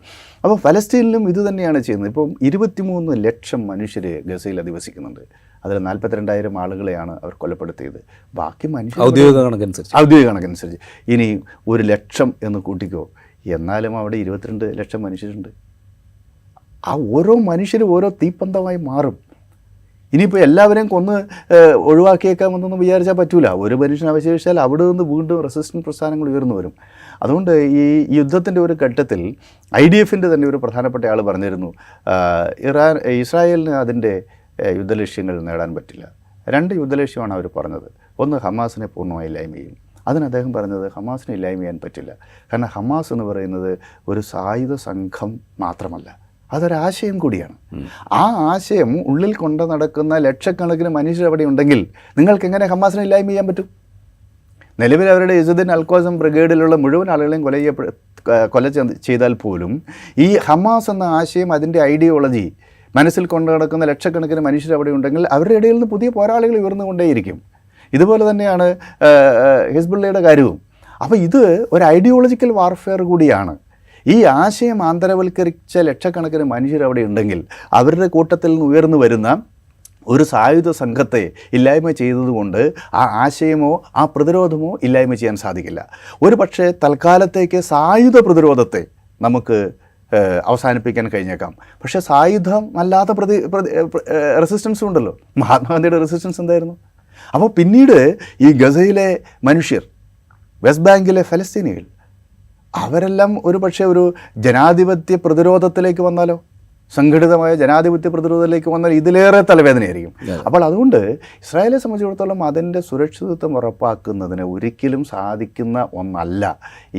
അപ്പോൾ ഫലസ്തീനിലും ഇത് തന്നെയാണ് ചെയ്യുന്നത്. ഇപ്പം 23 ലക്ഷം മനുഷ്യർ ഗസയിൽ അധിവസിക്കുന്നുണ്ട്. അതിൽ 42,000 ആളുകളെയാണ് അവർ കൊലപ്പെടുത്തിയത്. ബാക്കി മനുഷ്യർ ഔദ്യോഗിക കണക്കനുസരിച്ച് ഇനി 1 ലക്ഷം എന്ന് കൂട്ടിക്കോ, എന്നാലും അവിടെ 22 ലക്ഷം മനുഷ്യരുണ്ട്. ആ ഓരോ മനുഷ്യരും ഓരോ തീപ്പന്തമായി മാറും. ഇനിയിപ്പോൾ എല്ലാവരെയും കൊന്ന് ഒഴിവാക്കിയേക്കാമെന്നൊന്നും വിചാരിച്ചാൽ പറ്റൂല. ഒരു മനുഷ്യൻ അവശേഷിച്ചാൽ അവിടെ നിന്ന് വീണ്ടും റെസിസ്റ്റൻസ് പ്രസ്ഥാനങ്ങൾ ഉയർന്നു വരും. അതുകൊണ്ട് ഈ യുദ്ധത്തിൻ്റെ ഒരു ഘട്ടത്തിൽ IDF-ൻ്റെ തന്നെ ഒരു പ്രധാനപ്പെട്ട ആൾ പറഞ്ഞിരുന്നു, ഇസ്രായേലിന് അതിൻ്റെ യുദ്ധലക്ഷ്യങ്ങൾ നേടാൻ പറ്റില്ല. 2 യുദ്ധലക്ഷ്യമാണ് അവർ പറഞ്ഞത്. ഒന്ന്, ഹമാസിനെ പൂർണ്ണമായി ഇല്ലായ്മ ചെയ്യും. അതിന് അദ്ദേഹം പറഞ്ഞത് ഹമാസിനെ ഇല്ലായ്മ ചെയ്യാൻ പറ്റില്ല. കാരണം ഹമാസ് എന്ന് പറയുന്നത് ഒരു സായുധ സംഘം മാത്രമല്ല, അതൊരാശയം കൂടിയാണ്. ആ ആശയം ഉള്ളിൽ കൊണ്ട് നടക്കുന്ന ലക്ഷക്കണക്കിന് മനുഷ്യർ അവിടെ ഉണ്ടെങ്കിൽ നിങ്ങൾക്ക് എങ്ങനെ ഹമാസിനെ ഇല്ലായ്മ ചെയ്യാൻ പറ്റും? നിലവിൽ അവരുടെ ഇസുദ്ദീൻ അൽഖ്വാസം ബ്രിഗേഡിലുള്ള മുഴുവൻ ആളുകളെയും കൊല ചെയ്താൽ പോലും ഈ ഹമാസ് എന്ന ആശയം, അതിൻ്റെ ഐഡിയോളജി മനസ്സിൽ കൊണ്ടു നടക്കുന്ന ലക്ഷക്കണക്കിന് മനുഷ്യർ അവിടെ ഉണ്ടെങ്കിൽ അവരുടെ ഇടയിൽ നിന്ന് പുതിയ പോരാളികൾ ഉയർന്നുകൊണ്ടേയിരിക്കും. ഇതുപോലെ തന്നെയാണ് ഹിസ്ബുള്ളയുടെ കാര്യവും. അപ്പോൾ ഇത് ഒരു ഐഡിയോളജിക്കൽ വാർഫെയർ കൂടിയാണ്. ഈ ആശയം ആന്തരവൽക്കരിച്ച ലക്ഷക്കണക്കിന് മനുഷ്യർ അവിടെ ഉണ്ടെങ്കിൽ അവരുടെ കൂട്ടത്തിൽ നിന്ന് ഉയർന്നു വരുന്ന ഒരു സായുധ സംഘത്തെ ഇല്ലായ്മ ചെയ്തതുകൊണ്ട് ആ ആശയമോ ആ പ്രതിരോധമോ ഇല്ലായ്മ ചെയ്യാൻ സാധിക്കില്ല. ഒരു പക്ഷേ തൽക്കാലത്തേക്ക് സായുധ പ്രതിരോധത്തെ നമുക്ക് അവസാനിപ്പിക്കാൻ കഴിഞ്ഞേക്കാം. പക്ഷേ സായുധമല്ലാത്ത റെസിസ്റ്റൻസും ഉണ്ടല്ലോ. മഹാത്മാഗാന്ധിയുടെ റെസിസ്റ്റൻസ് എന്തായിരുന്നു? അപ്പോൾ പിന്നീട് ഈ ഗസയിലെ മനുഷ്യർ, വെസ്റ്റ് ബാങ്കിലെ ഫലസ്തീനികൾ, അവരെല്ലാം ഒരു പക്ഷേ ഒരു ജനാധിപത്യ പ്രതിരോധത്തിലേക്ക് വന്നാലോ, സംഘടിതമായ ജനാധിപത്യ പ്രതിരോധത്തിലേക്ക് വന്നാൽ ഇതിലേറെ തലവേദനയായിരിക്കും. അപ്പോൾ അതുകൊണ്ട് ഇസ്രായേലിനെ സംബന്ധിച്ചിടത്തോളം അതിൻ്റെ സുരക്ഷിതത്വം ഉറപ്പാക്കുന്നതിന് ഒരിക്കലും സാധിക്കുന്ന ഒന്നല്ല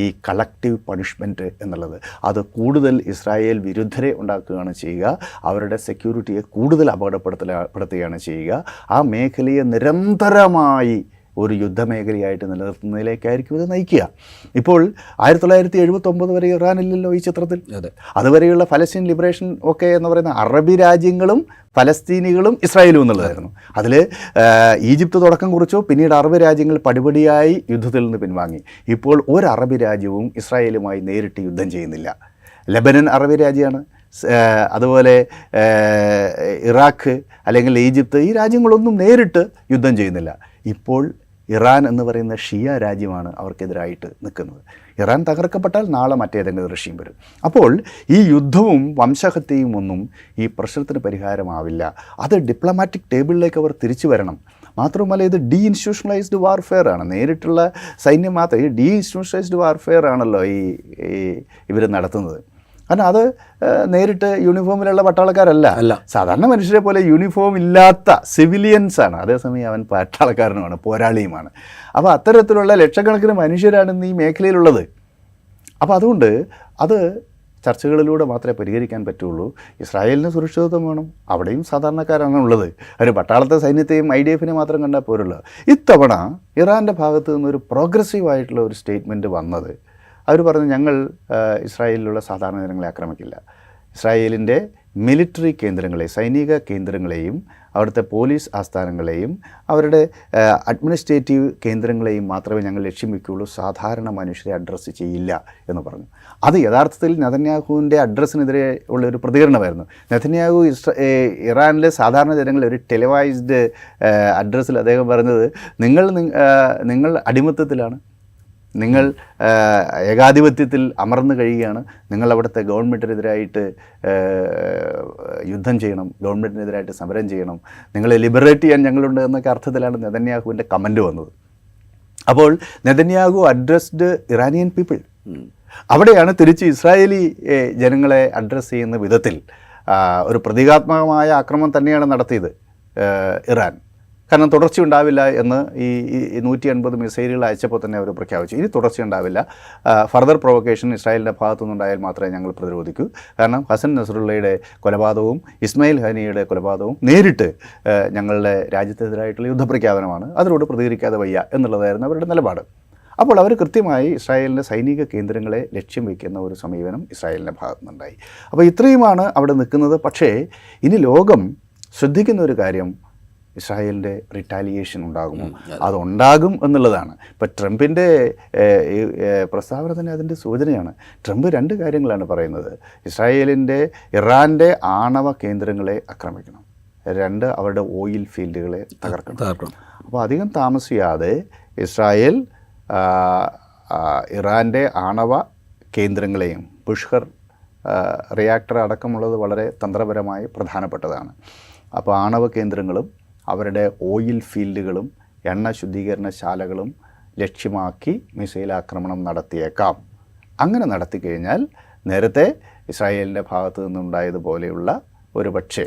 ഈ കളക്റ്റീവ് പണിഷ്മെൻറ്റ് എന്നുള്ളത്. അത് കൂടുതൽ ഇസ്രായേൽ വിരുദ്ധരെ ഉണ്ടാക്കുകയാണ് ചെയ്യുക, അവരുടെ സെക്യൂരിറ്റിയെ കൂടുതൽ അപകടപ്പെടുത്തുകയാണ് ചെയ്യുക. ആ മേഖലയെ നിരന്തരമായി ഒരു യുദ്ധമേഖലയായിട്ട് നിലനിർത്തുന്നതിലേക്കായിരിക്കും ഇത് നയിക്കുക. ഇപ്പോൾ 1979 വരെ ഇറാനില്ലല്ലോ ഈ ചിത്രത്തിൽ. അതുവരെയുള്ള ഫലസ്തീൻ ലിബറേഷൻ ഒക്കെ എന്ന് പറയുന്ന അറബി രാജ്യങ്ങളും ഫലസ്തീനികളും ഇസ്രായേലും എന്നുള്ളതായിരുന്നു. അതിൽ ഈജിപ്ത് തുടക്കം കുറിച്ചു, പിന്നീട് അറബ് രാജ്യങ്ങൾ പടിപടിയായി യുദ്ധത്തിൽ നിന്ന് പിൻവാങ്ങി. ഇപ്പോൾ ഒരു അറബി രാജ്യവും ഇസ്രായേലുമായി നേരിട്ട് യുദ്ധം ചെയ്യുന്നില്ല. ലെബനൻ അറബ് രാജ്യമാണ്. അതുപോലെ ഇറാഖ് അല്ലെങ്കിൽ ഈജിപ്ത്, ഈ രാജ്യങ്ങളൊന്നും നേരിട്ട് യുദ്ധം ചെയ്യുന്നില്ല. ഇപ്പോൾ ഇറാൻ എന്ന് പറയുന്ന ഷിയ രാജ്യമാണ് അവർക്കെതിരായിട്ട് നിൽക്കുന്നത്. ഇറാൻ തകർക്കപ്പെട്ടാൽ നാളെ മറ്റേതെങ്കിലും റഷ്യം വരും. അപ്പോൾ ഈ യുദ്ധവും വംശഹത്യയും ഒന്നും ഈ പ്രശ്നത്തിന് പരിഹാരമാവില്ല. അത് ഡിപ്ലോമാറ്റിക് ടേബിളിലേക്ക് അവർ തിരിച്ചു വരണം. മാത്രവുമല്ല, ഇത് ഡീ ഇൻസ്റ്റിറ്റ്യൂഷണലൈസ്ഡ് വാർഫെയർ ആണ്. നേരിട്ടുള്ള സൈന്യം മാത്രം, ഈ ഡീ ഇൻസ്റ്റിറ്റ്യൂഷണലൈസ്ഡ് വാർഫെയർ ആണല്ലോ ഇവർ നടത്തുന്നത്. കാരണം അത് നേരിട്ട് യൂണിഫോമിലുള്ള പട്ടാളക്കാരല്ല, സാധാരണ മനുഷ്യരെ പോലെ യൂണിഫോം ഇല്ലാത്ത സിവിലിയൻസാണ്. അതേസമയം അവൻ പട്ടാളക്കാരനുമാണ്, പോരാളിയുമാണ്. അപ്പോൾ അത്തരത്തിലുള്ള ലക്ഷക്കണക്കിന് മനുഷ്യരാണ് ഇന്ന് ഈ മേഖലയിലുള്ളത്. അപ്പോൾ അതുകൊണ്ട് അത് ചർച്ചകളിലൂടെ മാത്രമേ പരിഹരിക്കാൻ പറ്റുള്ളൂ. ഇസ്രായേലിന് സുരക്ഷിതത്വം വേണം, അവിടെയും സാധാരണക്കാരാണ് ഉള്ളത്. ഒരു പട്ടാളത്തെ സൈന്യത്തെയും IDF മാത്രം കണ്ടാൽ പോരല്ലോ. ഇത്തവണ ഇറാൻ്റെ ഭാഗത്തു നിന്നൊരു പ്രോഗ്രസീവായിട്ടുള്ള ഒരു സ്റ്റേറ്റ്മെൻറ്റ് വന്നത്, അവർ പറഞ്ഞു ഞങ്ങൾ ഇസ്രായേലിലുള്ള സാധാരണ ജനങ്ങളെ ആക്രമിക്കില്ല. ഇസ്രായേലിൻ്റെ മിലിറ്ററി കേന്ദ്രങ്ങളെ, സൈനിക കേന്ദ്രങ്ങളെയും അവിടുത്തെ പോലീസ് ആസ്ഥാനങ്ങളെയും അവരുടെ അഡ്മിനിസ്ട്രേറ്റീവ് കേന്ദ്രങ്ങളെയും മാത്രമേ ഞങ്ങൾ ലക്ഷ്യം വയ്ക്കുകയുള്ളൂ, സാധാരണ മനുഷ്യരെ അഡ്രസ്സ് ചെയ്യില്ല എന്ന് പറഞ്ഞു. അത് യഥാർത്ഥത്തിൽ നെതന്യാഹുവിൻ്റെ അഡ്രസ്സിനെതിരെ ഉള്ള ഒരു പ്രതികരണമായിരുന്നു. നെതന്യാഹു ഇറാനിലെ സാധാരണ ജനങ്ങൾ ഒരു ടെലിവൈസ്ഡ് അഡ്രസ്സിൽ അദ്ദേഹം പറഞ്ഞത്, നിങ്ങൾ അടിമത്തത്തിലാണ്, നിങ്ങൾ ഏകാധിപത്യത്തിൽ അമർന്നു കഴിയുകയാണ്, നിങ്ങൾ അവിടുത്തെ ഗവൺമെൻറ്റിനെതിരായിട്ട് യുദ്ധം ചെയ്യണം, ഗവൺമെൻറ്റിനെതിരായിട്ട് സമരം ചെയ്യണം, നിങ്ങളെ ലിബറേറ്റ് ചെയ്യാൻ ഞങ്ങളുണ്ട് എന്നൊക്കെ അർത്ഥത്തിലാണ് നെതന്യാഹുവിൻ്റെ കമൻറ്റ് വന്നത്. അപ്പോൾ നെതന്യാഹു അഡ്രസ്ഡ് ഇറാനിയൻ പീപ്പിൾ. അവിടെയാണ് തിരിച്ച് ഇസ്രായേലി ജനങ്ങളെ അഡ്രസ്സ് ചെയ്യുന്ന വിധത്തിൽ ഒരു പ്രതീകാത്മകമായ ആക്രമണം തന്നെയാണ് നടത്തിയത് ഇറാൻ. കാരണം തുടർച്ചയുണ്ടാവില്ല എന്ന് ഈ 150 മിസൈലുകൾ അയച്ചപ്പോൾ തന്നെ അവർ പ്രഖ്യാപിച്ചു. ഇനി തുടർച്ചയുണ്ടാവില്ല, ഫർദർ പ്രൊവക്കേഷൻ ഇസ്രായേലിൻ്റെ ഭാഗത്തുനിന്നുണ്ടായാൽ മാത്രമേ ഞങ്ങൾ പ്രതിരോധിക്കൂ. കാരണം ഹസൻ നസ്രുള്ളയുടെ കൊലപാതകവും ഇസ്മായിൽ ഹാനിയുടെ കൊലപാതകവും നേരിട്ട് ഞങ്ങളുടെ രാജ്യത്തിനെതിരായിട്ടുള്ള യുദ്ധപ്രഖ്യാപനമാണ്, അതിനോട് പ്രതികരിക്കാതെ വയ്യ എന്നുള്ളതായിരുന്നു അവരുടെ നിലപാട്. അപ്പോൾ അവർ കൃത്യമായി ഇസ്രായേലിൻ്റെ സൈനിക കേന്ദ്രങ്ങളെ ലക്ഷ്യം വയ്ക്കുന്ന ഒരു സമീപനം ഇസ്രായേലിൻ്റെ ഭാഗത്തുനിന്നുണ്ടായി. അപ്പോൾ ഇത്രയുമാണ് അവിടെ നിൽക്കുന്നത്. പക്ഷേ ഇനി ലോകം ശ്രദ്ധിക്കുന്ന ഒരു കാര്യം, ഇസ്രായേലിൻ്റെ റിറ്റാലിയേഷൻ ഉണ്ടാകുമോ? അതുണ്ടാകും എന്നുള്ളതാണ്. ഇപ്പോൾ ട്രംപിൻ്റെ പ്രസ്താവന തന്നെ അതിൻ്റെ സൂചനയാണ്. ട്രംപ് 2 കാര്യങ്ങളാണ് പറയുന്നത്. ഇറാൻ്റെ ആണവ കേന്ദ്രങ്ങളെ ആക്രമിക്കണം, 2 അവരുടെ ഓയിൽ ഫീൽഡുകളെ തകർക്കണം. അപ്പോൾ അധികം താമസിയാതെ ഇസ്രായേൽ ഇറാൻ്റെ ആണവ കേന്ദ്രങ്ങളെയും, പുഷ്കർ റിയാക്ടർ അടക്കമുള്ളത് വളരെ തന്ത്രപരമായി പ്രധാനപ്പെട്ടതാണ്. അപ്പോൾ ആണവ കേന്ദ്രങ്ങളും അവരുടെ ഓയിൽ ഫീൽഡുകളും എണ്ണ ശുദ്ധീകരണശാലകളും ലക്ഷ്യമാക്കി മിസൈൽ ആക്രമണം നടത്തിയേക്കാം. അങ്ങനെ നടത്തിക്കഴിഞ്ഞാൽ നേരത്തെ ഇസ്രായേലിൻ്റെ ഭാഗത്തു നിന്നുണ്ടായതുപോലെയുള്ള ഒരു പക്ഷേ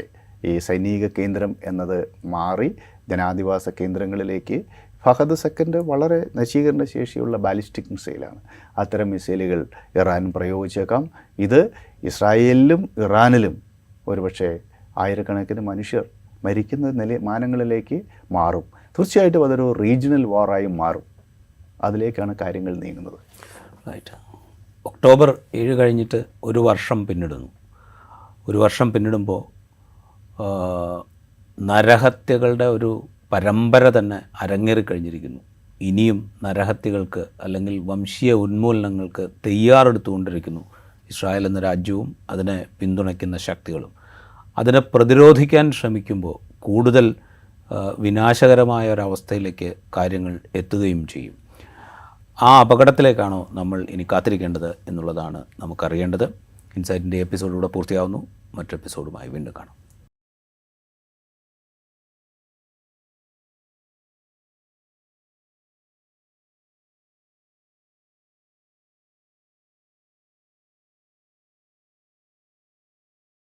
ഈ സൈനിക കേന്ദ്രം എന്നത് മാറി ജനാധിവാസ കേന്ദ്രങ്ങളിലേക്ക് ഫഹദ് സെക്കൻഡ് വളരെ നശീകരണ ശേഷിയുള്ള ബാലിസ്റ്റിക് മിസൈലാണ്. അത്തരം മിസൈലുകൾ ഇറാൻ പ്രയോഗിച്ചേക്കാം. ഇത് ഇസ്രായേലിലും ഇറാനിലും ഒരുപക്ഷെ ആയിരക്കണക്കിന് മനുഷ്യർ മരിക്കുന്ന മാനങ്ങളിലേക്ക് മാറും. തീർച്ചയായിട്ടും അതൊരു റീജിയണൽ വാറായി മാറും. അതിലേക്കാണ് കാര്യങ്ങൾ നീങ്ങുന്നത്. റൈറ്റ്. ഒക്ടോബർ 7 കഴിഞ്ഞിട്ട് 1 വർഷം പിന്നിടുന്നു. 1 വർഷം പിന്നിടുമ്പോൾ നരഹത്യകളുടെ ഒരു പരമ്പര തന്നെ അരങ്ങേറിക്കഴിഞ്ഞിരിക്കുന്നു. ഇനിയും നരഹത്യകൾക്ക് അല്ലെങ്കിൽ വംശീയ ഉന്മൂലനങ്ങൾക്ക് തയ്യാറെടുത്തുകൊണ്ടിരിക്കുന്നു ഇസ്രായേൽ എന്ന രാജ്യവും അതിനെ പിന്തുണയ്ക്കുന്ന ശക്തികളും. അതിനെ പ്രതിരോധിക്കാൻ ശ്രമിക്കുമ്പോൾ കൂടുതൽ വിനാശകരമായ ഒരവസ്ഥയിലേക്ക് കാര്യങ്ങൾ എത്തുകയും ചെയ്യും. ആ അപകടത്തിലേക്കാണോ നമ്മൾ ഇനി കാത്തിരിക്കേണ്ടത് എന്നുള്ളതാണ് നമുക്കറിയേണ്ടത്. ഇൻസൈറ്റിൻ്റെ എപ്പിസോഡിലൂടെ പൂർത്തിയാവുന്നു. മറ്റൊരു എപ്പിസോഡുമായി വീണ്ടും കാണാം.